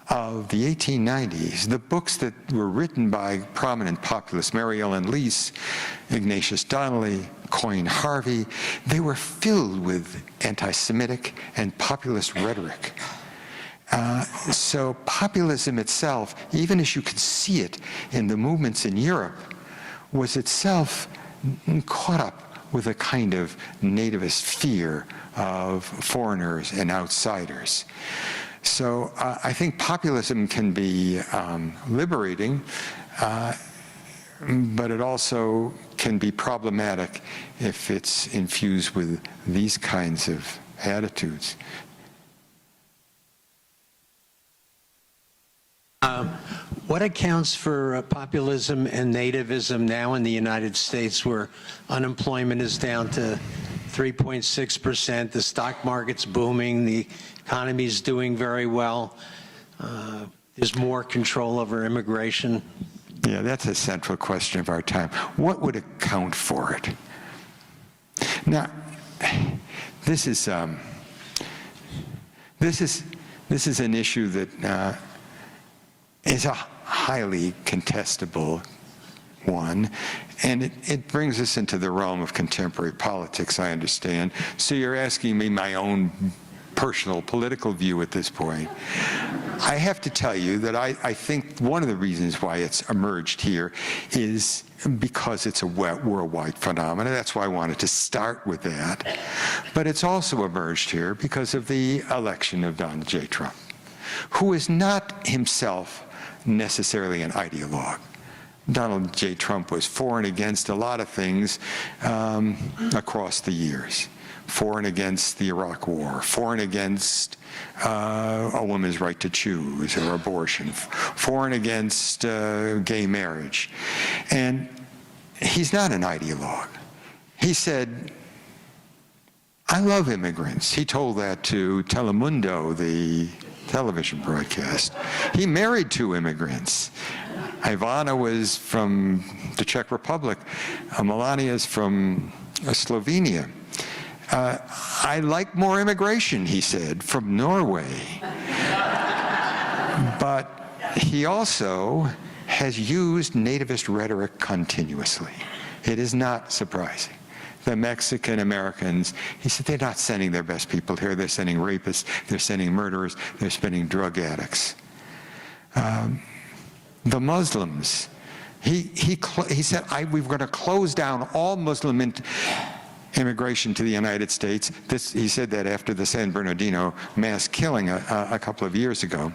of the 1890s, the books that were written by prominent populists, Mary Ellen Lease, Ignatius Donnelly, Coyne Harvey, they were filled with anti-Semitic and populist rhetoric. So populism itself, even as you could see it in the movements in Europe, was itself caught up with a kind of nativist fear of foreigners and outsiders. So I think populism can be liberating, but it also can be problematic if it's infused with these kinds of attitudes. What accounts for populism and nativism now in the United States, where unemployment is down to 3.6%, the stock market's booming, the economy's doing very well, there's more control over immigration? Yeah, that's a central question of our time. What would account for it? Now, this is an issue that is a highly contestable one, and it brings us into the realm of contemporary politics, I understand. So you're asking me my own personal political view at this point. I have to tell you that I think one of the reasons why it's emerged here is because it's a worldwide phenomenon. That's why I wanted to start with that. But it's also emerged here because of the election of Donald J. Trump, who is not himself necessarily an ideologue. Donald J. Trump was for and against a lot of things across the years. for and against the Iraq War, for and against a woman's right to choose or abortion, for and against gay marriage. And he's not an ideologue. He said, I love immigrants. He told that to Telemundo, the television broadcast. He married 2 immigrants. Ivana was from the Czech Republic. Melania's from Slovenia. I like more immigration, he said, from Norway. But he also has used nativist rhetoric continuously. It is not surprising. The Mexican Americans, he said, they're not sending their best people here. They're sending rapists, they're sending murderers, they're sending drug addicts. The Muslims, he said, we're going to close down all Muslim immigration to the United States. He said that after the San Bernardino mass killing a couple of years ago,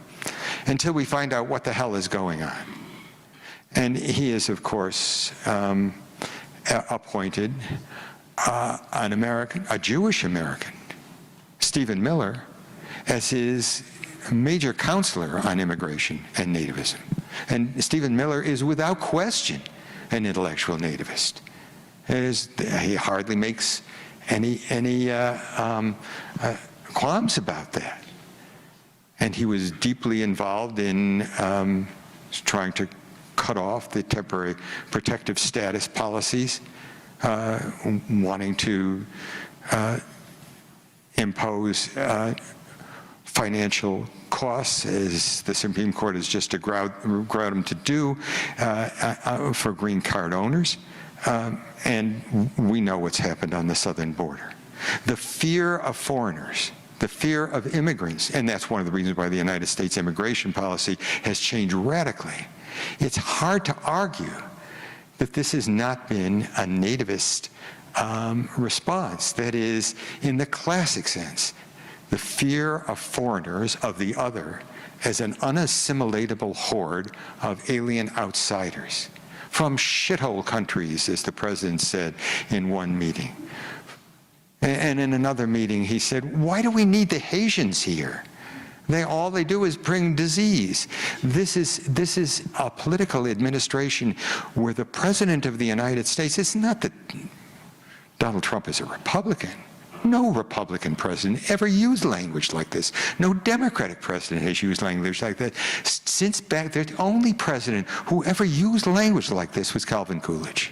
until we find out what the hell is going on. And he is, of course, appointed a Jewish American, Stephen Miller, as his major counselor on immigration and nativism. And Stephen Miller is without question an intellectual nativist. He hardly makes any qualms about that. And he was deeply involved in trying to cut off the temporary protective status policies, wanting to impose financial costs, as the Supreme Court has just allowed him to do, for green card owners. And we know what's happened on the southern border. The fear of foreigners, the fear of immigrants, and that's one of the reasons why the United States immigration policy has changed radically. It's hard to argue that this has not been a nativist response. That is, in the classic sense, the fear of foreigners, of the other, as an unassimilatable horde of alien outsiders from shithole countries, as the president said in one meeting. And in another meeting, he said, why do we need the Haitians here? All they do is bring disease. This is a political administration where the President of the United States, it's not that Donald Trump is a Republican. No Republican president ever used language like this. No Democratic president has used language like that. Since back there, the only president who ever used language like this was Calvin Coolidge.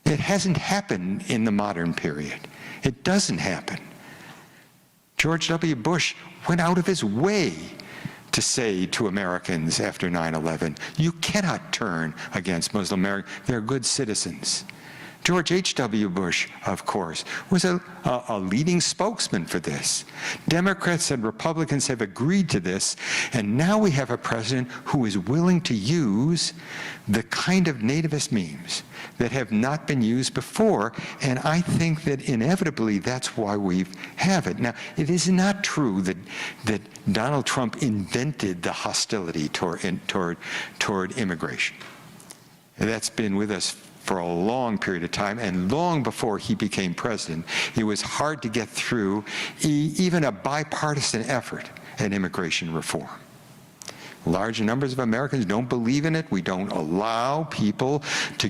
It hasn't happened in the modern period. It doesn't happen. George W. Bush went out of his way to say to Americans after 9/11, you cannot turn against Muslim Americans. They're good citizens. George H.W. Bush, of course, was a leading spokesman for this. Democrats and Republicans have agreed to this, and now we have a president who is willing to use the kind of nativist memes that have not been used before, and I think that inevitably that's why we have it. Now, it is not true that Donald Trump invented the hostility toward immigration. That's been with us for a long period of time, and long before he became president. It was hard to get through even a bipartisan effort at immigration reform. Large numbers of Americans don't believe in it. We don't allow people to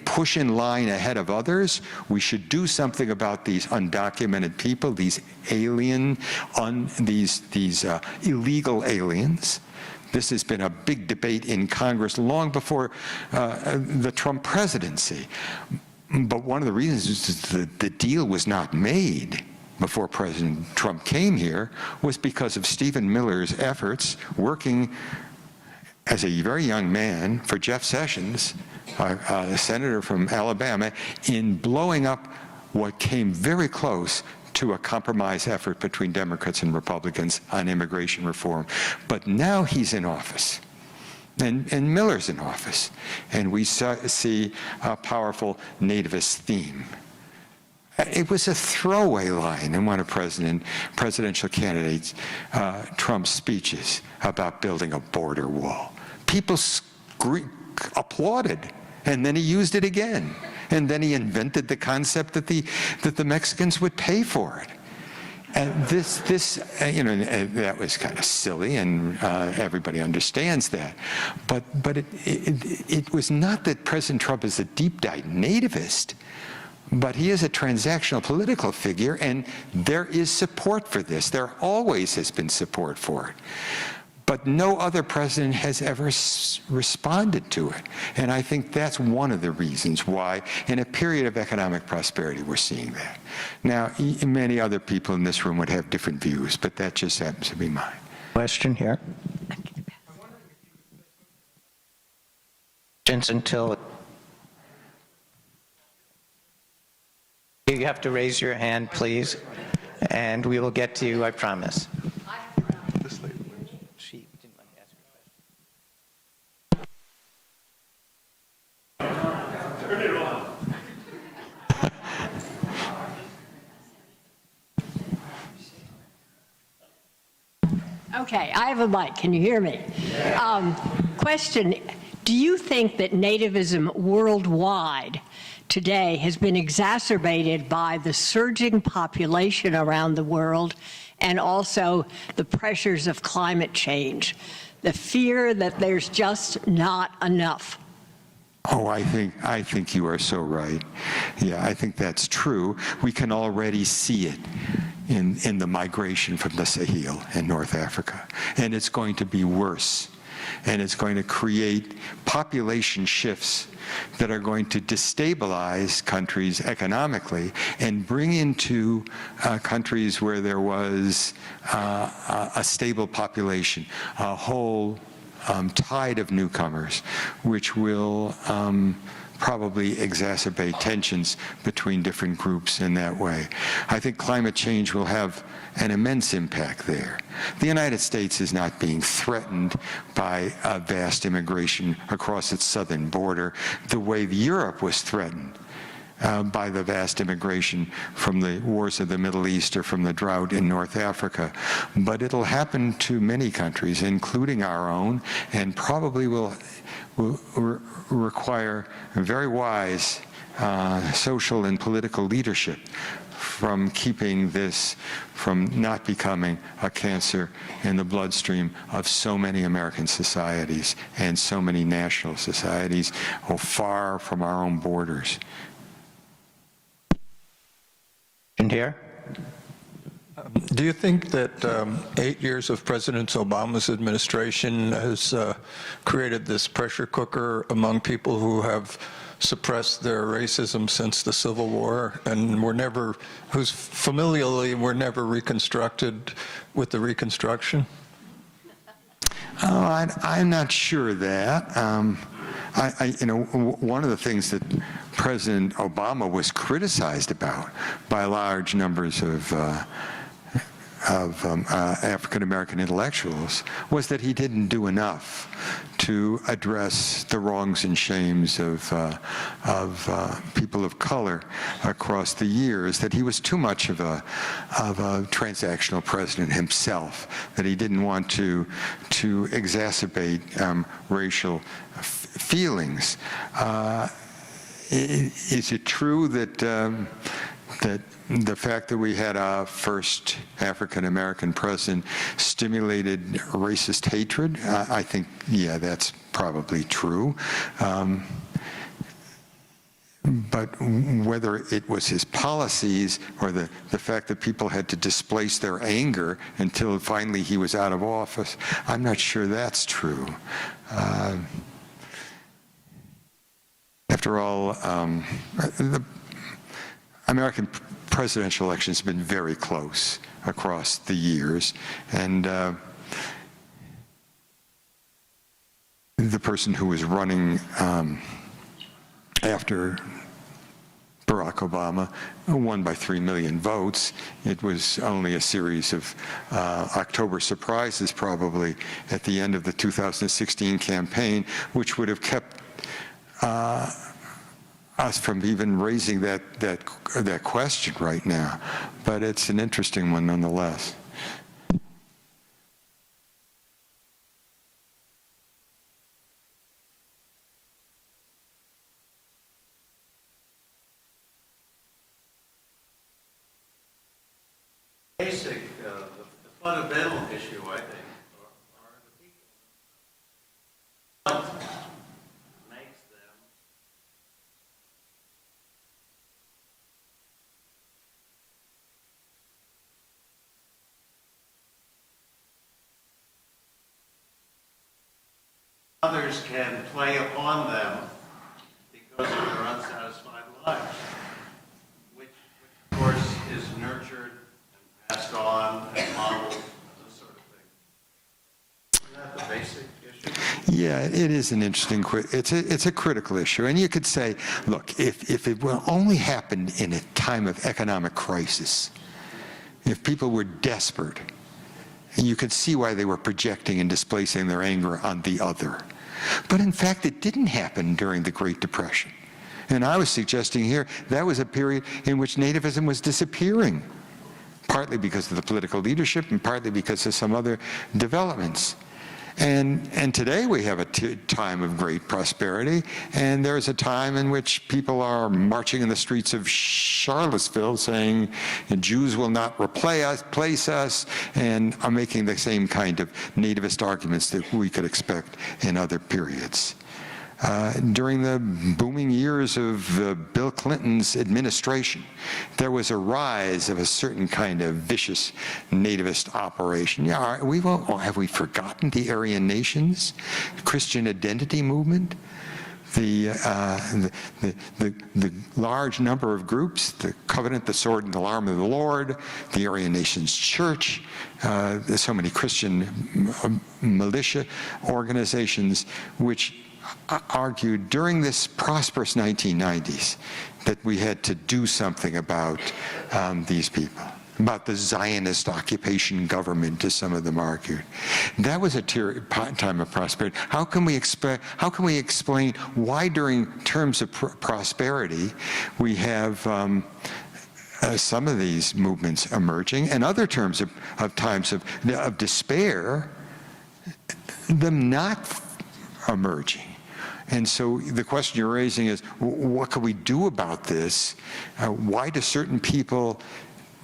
push in line ahead of others. We should do something about these undocumented people, these illegal aliens. This has been a big debate in Congress long before the Trump presidency. But one of the reasons is that the deal was not made before President Trump came here was because of Stephen Miller's efforts working as a very young man for Jeff Sessions, a senator from Alabama, in blowing up what came very close to a compromise effort between Democrats and Republicans on immigration reform. But now he's in office, and Miller's in office, and we see a powerful nativist theme. It was a throwaway line in one of presidential candidates Trump's speeches about building a border wall. People applauded, and then he used it again. And then he invented the concept that the Mexicans would pay for it. And that was kind of silly, and everybody understands that. But it was not that President Trump is a deep-dyed nativist, but he is a transactional political figure, and there is support for this. There always has been support for it. But no other president has ever responded to it. And I think that's one of the reasons why, in a period of economic prosperity, we're seeing that. Now, many other people in this room would have different views, but that just happens to be mine. Question here. Until you have to raise your hand, please, and we will get to you, I promise. Okay, I have a mic. Can you hear me? Question, do you think that nativism worldwide today has been exacerbated by the surging population around the world and also the pressures of climate change, the fear that there's just not enough? Oh, I think you are so right. Yeah, I think that's true. We can already see it in the migration from the Sahel in North Africa. And it's going to be worse. And it's going to create population shifts that are going to destabilize countries economically and bring into countries where there was a stable population, a whole tide of newcomers, which will probably exacerbate tensions between different groups in that way. I think climate change will have an immense impact there. The United States is not being threatened by a vast immigration across its southern border the way Europe was threatened by the vast immigration from the wars of the Middle East or from the drought in North Africa. But it'll happen to many countries, including our own, and probably will require very wise social and political leadership from keeping this from not becoming a cancer in the bloodstream of so many American societies and so many national societies, far from our own borders. And here? Do you think that 8 years of President Obama's administration has created this pressure cooker among people who have suppressed their racism since the Civil War and whose familially were never reconstructed with the Reconstruction? Oh, I'm not sure that. One of the things that President Obama was criticized about by large numbers of African-American intellectuals was that he didn't do enough to address the wrongs and shames of people of color across the years, that he was too much of a transactional president himself, that he didn't want to exacerbate racial feelings. Is it true that the fact that we had our first African-American president stimulated racist hatred? I think, yeah, that's probably true. But whether it was his policies or the fact that people had to displace their anger until finally he was out of office, I'm not sure that's true. After all, the American presidential elections have been very close across the years, and the person who was running after Barack Obama won by 3 million votes. It was only a series of October surprises probably at the end of the 2016 campaign, which would have kept us from even raising that question right now. But it's an interesting one nonetheless. basic, the fundamental issue, I think, are the people. What makes them others can play upon them because of their unsatisfied lives, which of course is nurtured and passed on and modeled and this sort of thing. Isn't that the basic issue? Yeah, it is an interesting, it's a critical issue. And you could say, look, if it will only happen in a time of economic crisis, if people were desperate, and you could see why they were projecting and displacing their anger on the other. But in fact, it didn't happen during the Great Depression. And I was suggesting here that was a period in which nativism was disappearing, partly because of the political leadership and partly because of some other developments. And today we have a time of great prosperity, and there's a time in which people are marching in the streets of Charlottesville saying Jews will not replace us, and are making the same kind of nativist arguments that we could expect in other periods. During the booming years of Bill Clinton's administration, there was a rise of a certain kind of vicious nativist operation. Yeah, have we forgotten the Aryan nations, Christian identity movement, the large number of groups, the Covenant, the Sword, and the Arm of the Lord, the Aryan Nations Church, there's so many Christian militia organizations which argued during this prosperous 1990s that we had to do something about these people, about the Zionist occupation government, as some of them argued. That was a time of prosperity. How can we explain why during terms of prosperity we have some of these movements emerging, and other terms of times of despair, them not emerging? And so the question you're raising is, what can we do about this? Why do certain people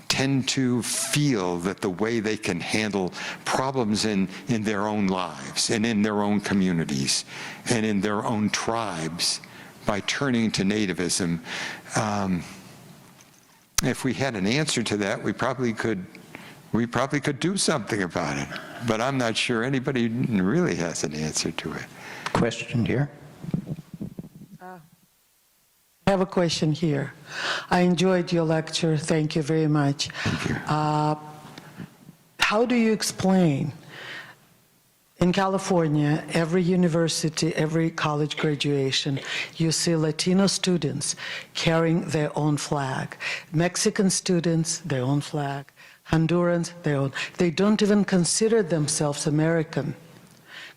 tend to feel that the way they can handle problems in their own lives and in their own communities and in their own tribes by turning to nativism? If we had an answer to that, we probably could do something about it. But I'm not sure anybody really has an answer to it. Question here. I have a question here. I enjoyed your lecture. Thank you very much. Thank you. How do you explain, in California, every university, every college graduation, you see Latino students carrying their own flag, Mexican students, their own flag, Hondurans, their own. They don't even consider themselves American.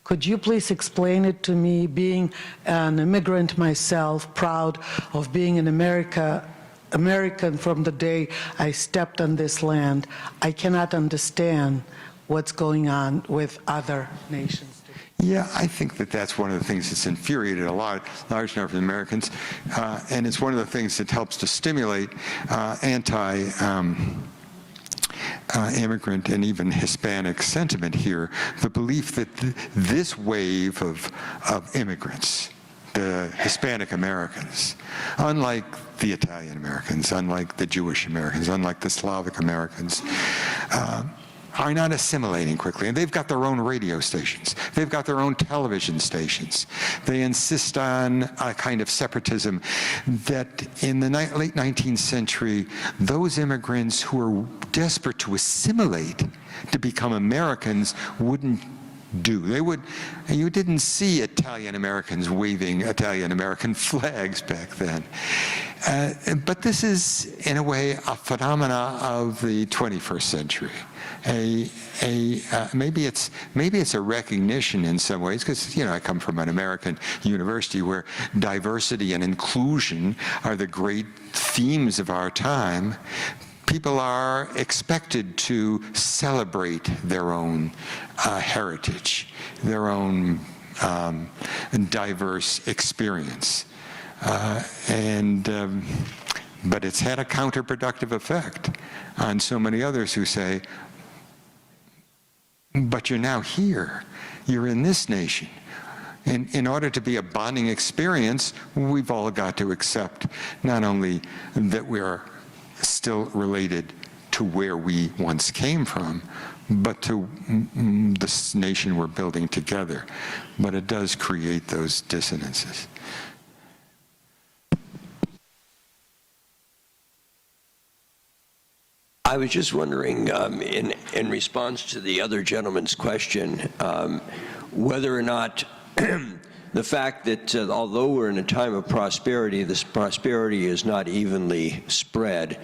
Could you please explain it to me, being an immigrant myself, proud of being an American from the day I stepped on this land? I cannot understand what's going on with other nations. Yeah, I think that's one of the things that's infuriated a large number of Americans, and it's one of the things that helps to stimulate immigrant and even Hispanic sentiment here, the belief that this wave of immigrants, the Hispanic Americans, unlike the Italian Americans, unlike the Jewish Americans, unlike the Slavic Americans, are not assimilating quickly. And they've got their own radio stations. They've got their own television stations. They insist on a kind of separatism that in the late 19th century, those immigrants who were desperate to assimilate, to become Americans, wouldn't do. You didn't see Italian Americans waving Italian American flags back then. But this is, in a way, a phenomena of the 21st century. Maybe it's a recognition in some ways, because I come from an American university where diversity and inclusion are the great themes of our time. People are expected to celebrate their own heritage, their own diverse experience. But it's had a counterproductive effect on so many others who say, but you're now here. You're in this nation. And in order to be a bonding experience, we've all got to accept not only that we're still related to where we once came from, but to this nation we're building together. But it does create those dissonances. I was just wondering, in response to the other gentleman's question, whether or not the fact that although we're in a time of prosperity, this prosperity is not evenly spread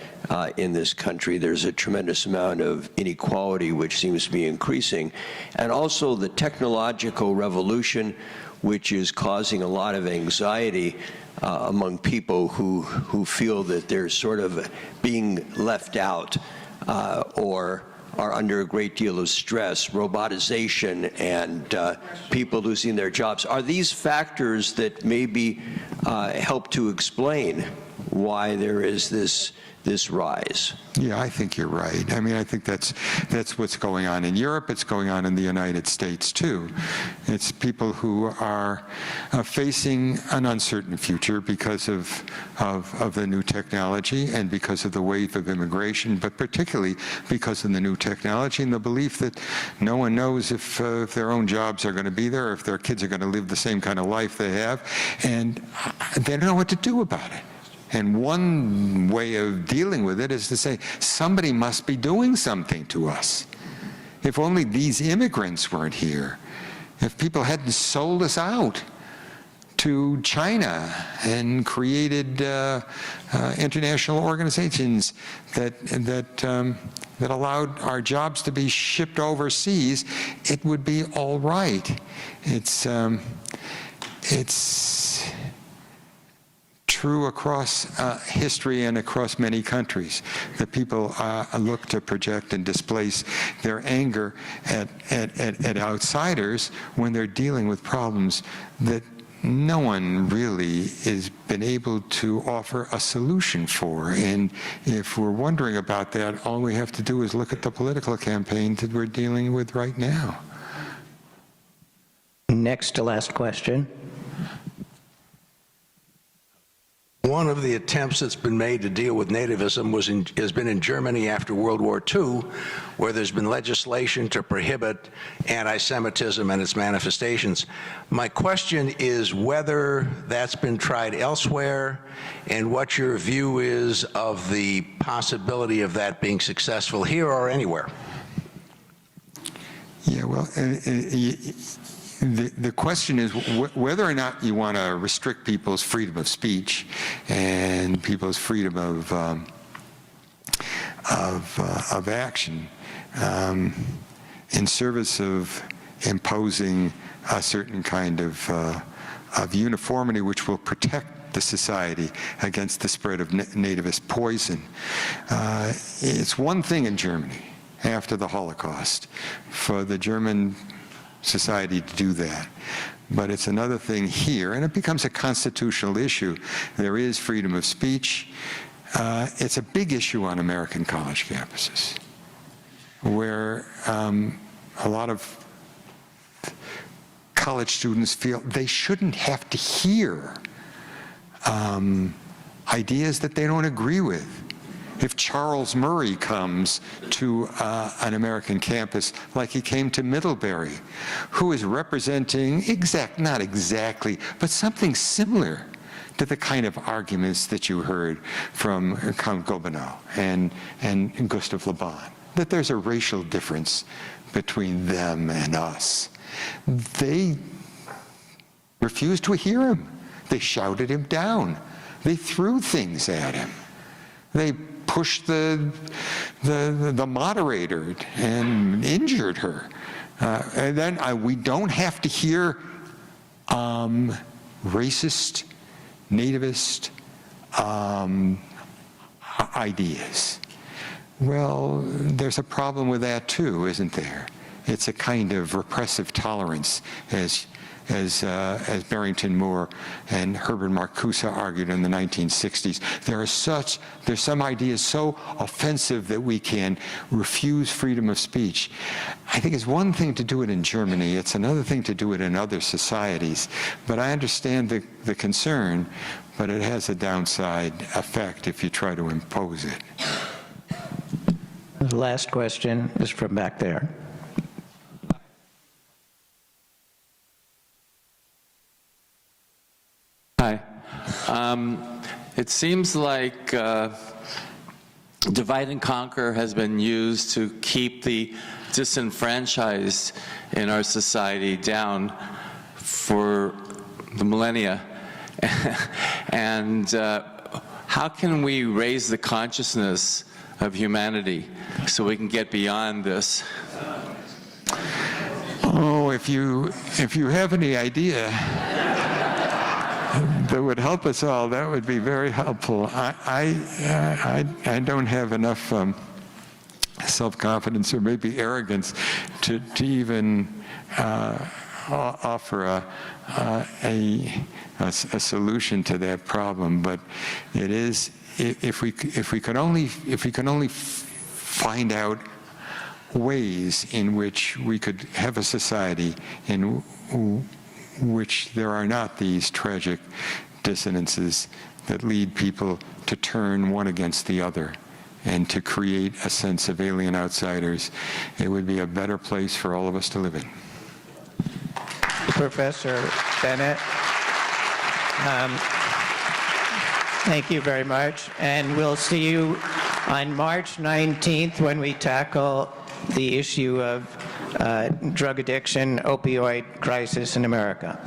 in this country. There's a tremendous amount of inequality which seems to be increasing. And also the technological revolution, which is causing a lot of anxiety among people who feel that they're sort of being left out or are under a great deal of stress, robotization, and people losing their jobs. Are these factors that maybe help to explain why there is this rise? Yeah, I think you're right. I mean, I think that's what's going on in Europe. It's going on in the United States, too. It's people who are facing an uncertain future because of the new technology and because of the wave of immigration, but particularly because of the new technology and the belief that no one knows if their own jobs are going to be there, or if their kids are going to live the same kind of life they have, and they don't know what to do about it. And one way of dealing with it is to say, somebody must be doing something to us. If only these immigrants weren't here, if people hadn't sold us out to China and created international organizations that allowed our jobs to be shipped overseas, it would be all right. It's true across history and across many countries, that people look to project and displace their anger at outsiders when they're dealing with problems that no one really has been able to offer a solution for. And if we're wondering about that, all we have to do is look at the political campaign that we're dealing with right now. Next to last question. One of the attempts that's been made to deal with nativism has been in Germany after World War II, where there's been legislation to prohibit anti-Semitism and its manifestations. My question is whether that's been tried elsewhere and what your view is of the possibility of that being successful here or anywhere. Yeah, well, the question is whether or not you want to restrict people's freedom of speech and people's freedom of action in service of imposing a certain kind of uniformity which will protect the society against the spread of nativist poison. It's one thing in Germany after the Holocaust for the German society to do that. But it's another thing here, and it becomes a constitutional issue. There is freedom of speech. It's a big issue on American college campuses, where a lot of college students feel they shouldn't have to hear ideas that they don't agree with. If Charles Murray comes to an American campus like he came to Middlebury, who is representing not exactly, but something similar to the kind of arguments that you heard from Count Gobineau and Gustav Le Bon, that there's a racial difference between them and us. They refused to hear him. They shouted him down. They threw things at him. They pushed the moderator and injured her. And then we don't have to hear racist, nativist ideas. Well, there's a problem with that too, isn't there? It's a kind of repressive tolerance, as as Barrington Moore and Herbert Marcuse argued in the 1960s. There's some ideas so offensive that we can refuse freedom of speech. I think it's one thing to do it in Germany, it's another thing to do it in other societies. But I understand the concern, but it has a downside effect if you try to impose it. The last question is from back there. Hi. It seems like divide and conquer has been used to keep the disenfranchised in our society down for the millennia. And how can we raise the consciousness of humanity so we can get beyond this? Oh, if you have any idea that would help us all, that would be very helpful. I don't have enough self-confidence or maybe arrogance to even offer a solution to that problem. But it is, if we can only find out ways in which we could have a society in which there are not these tragic dissonances that lead people to turn one against the other and to create a sense of alien outsiders, it would be a better place for all of us to live in. Professor Bennett, thank you very much. And we'll see you on March 19th when we tackle the issue of drug addiction, opioid crisis in America.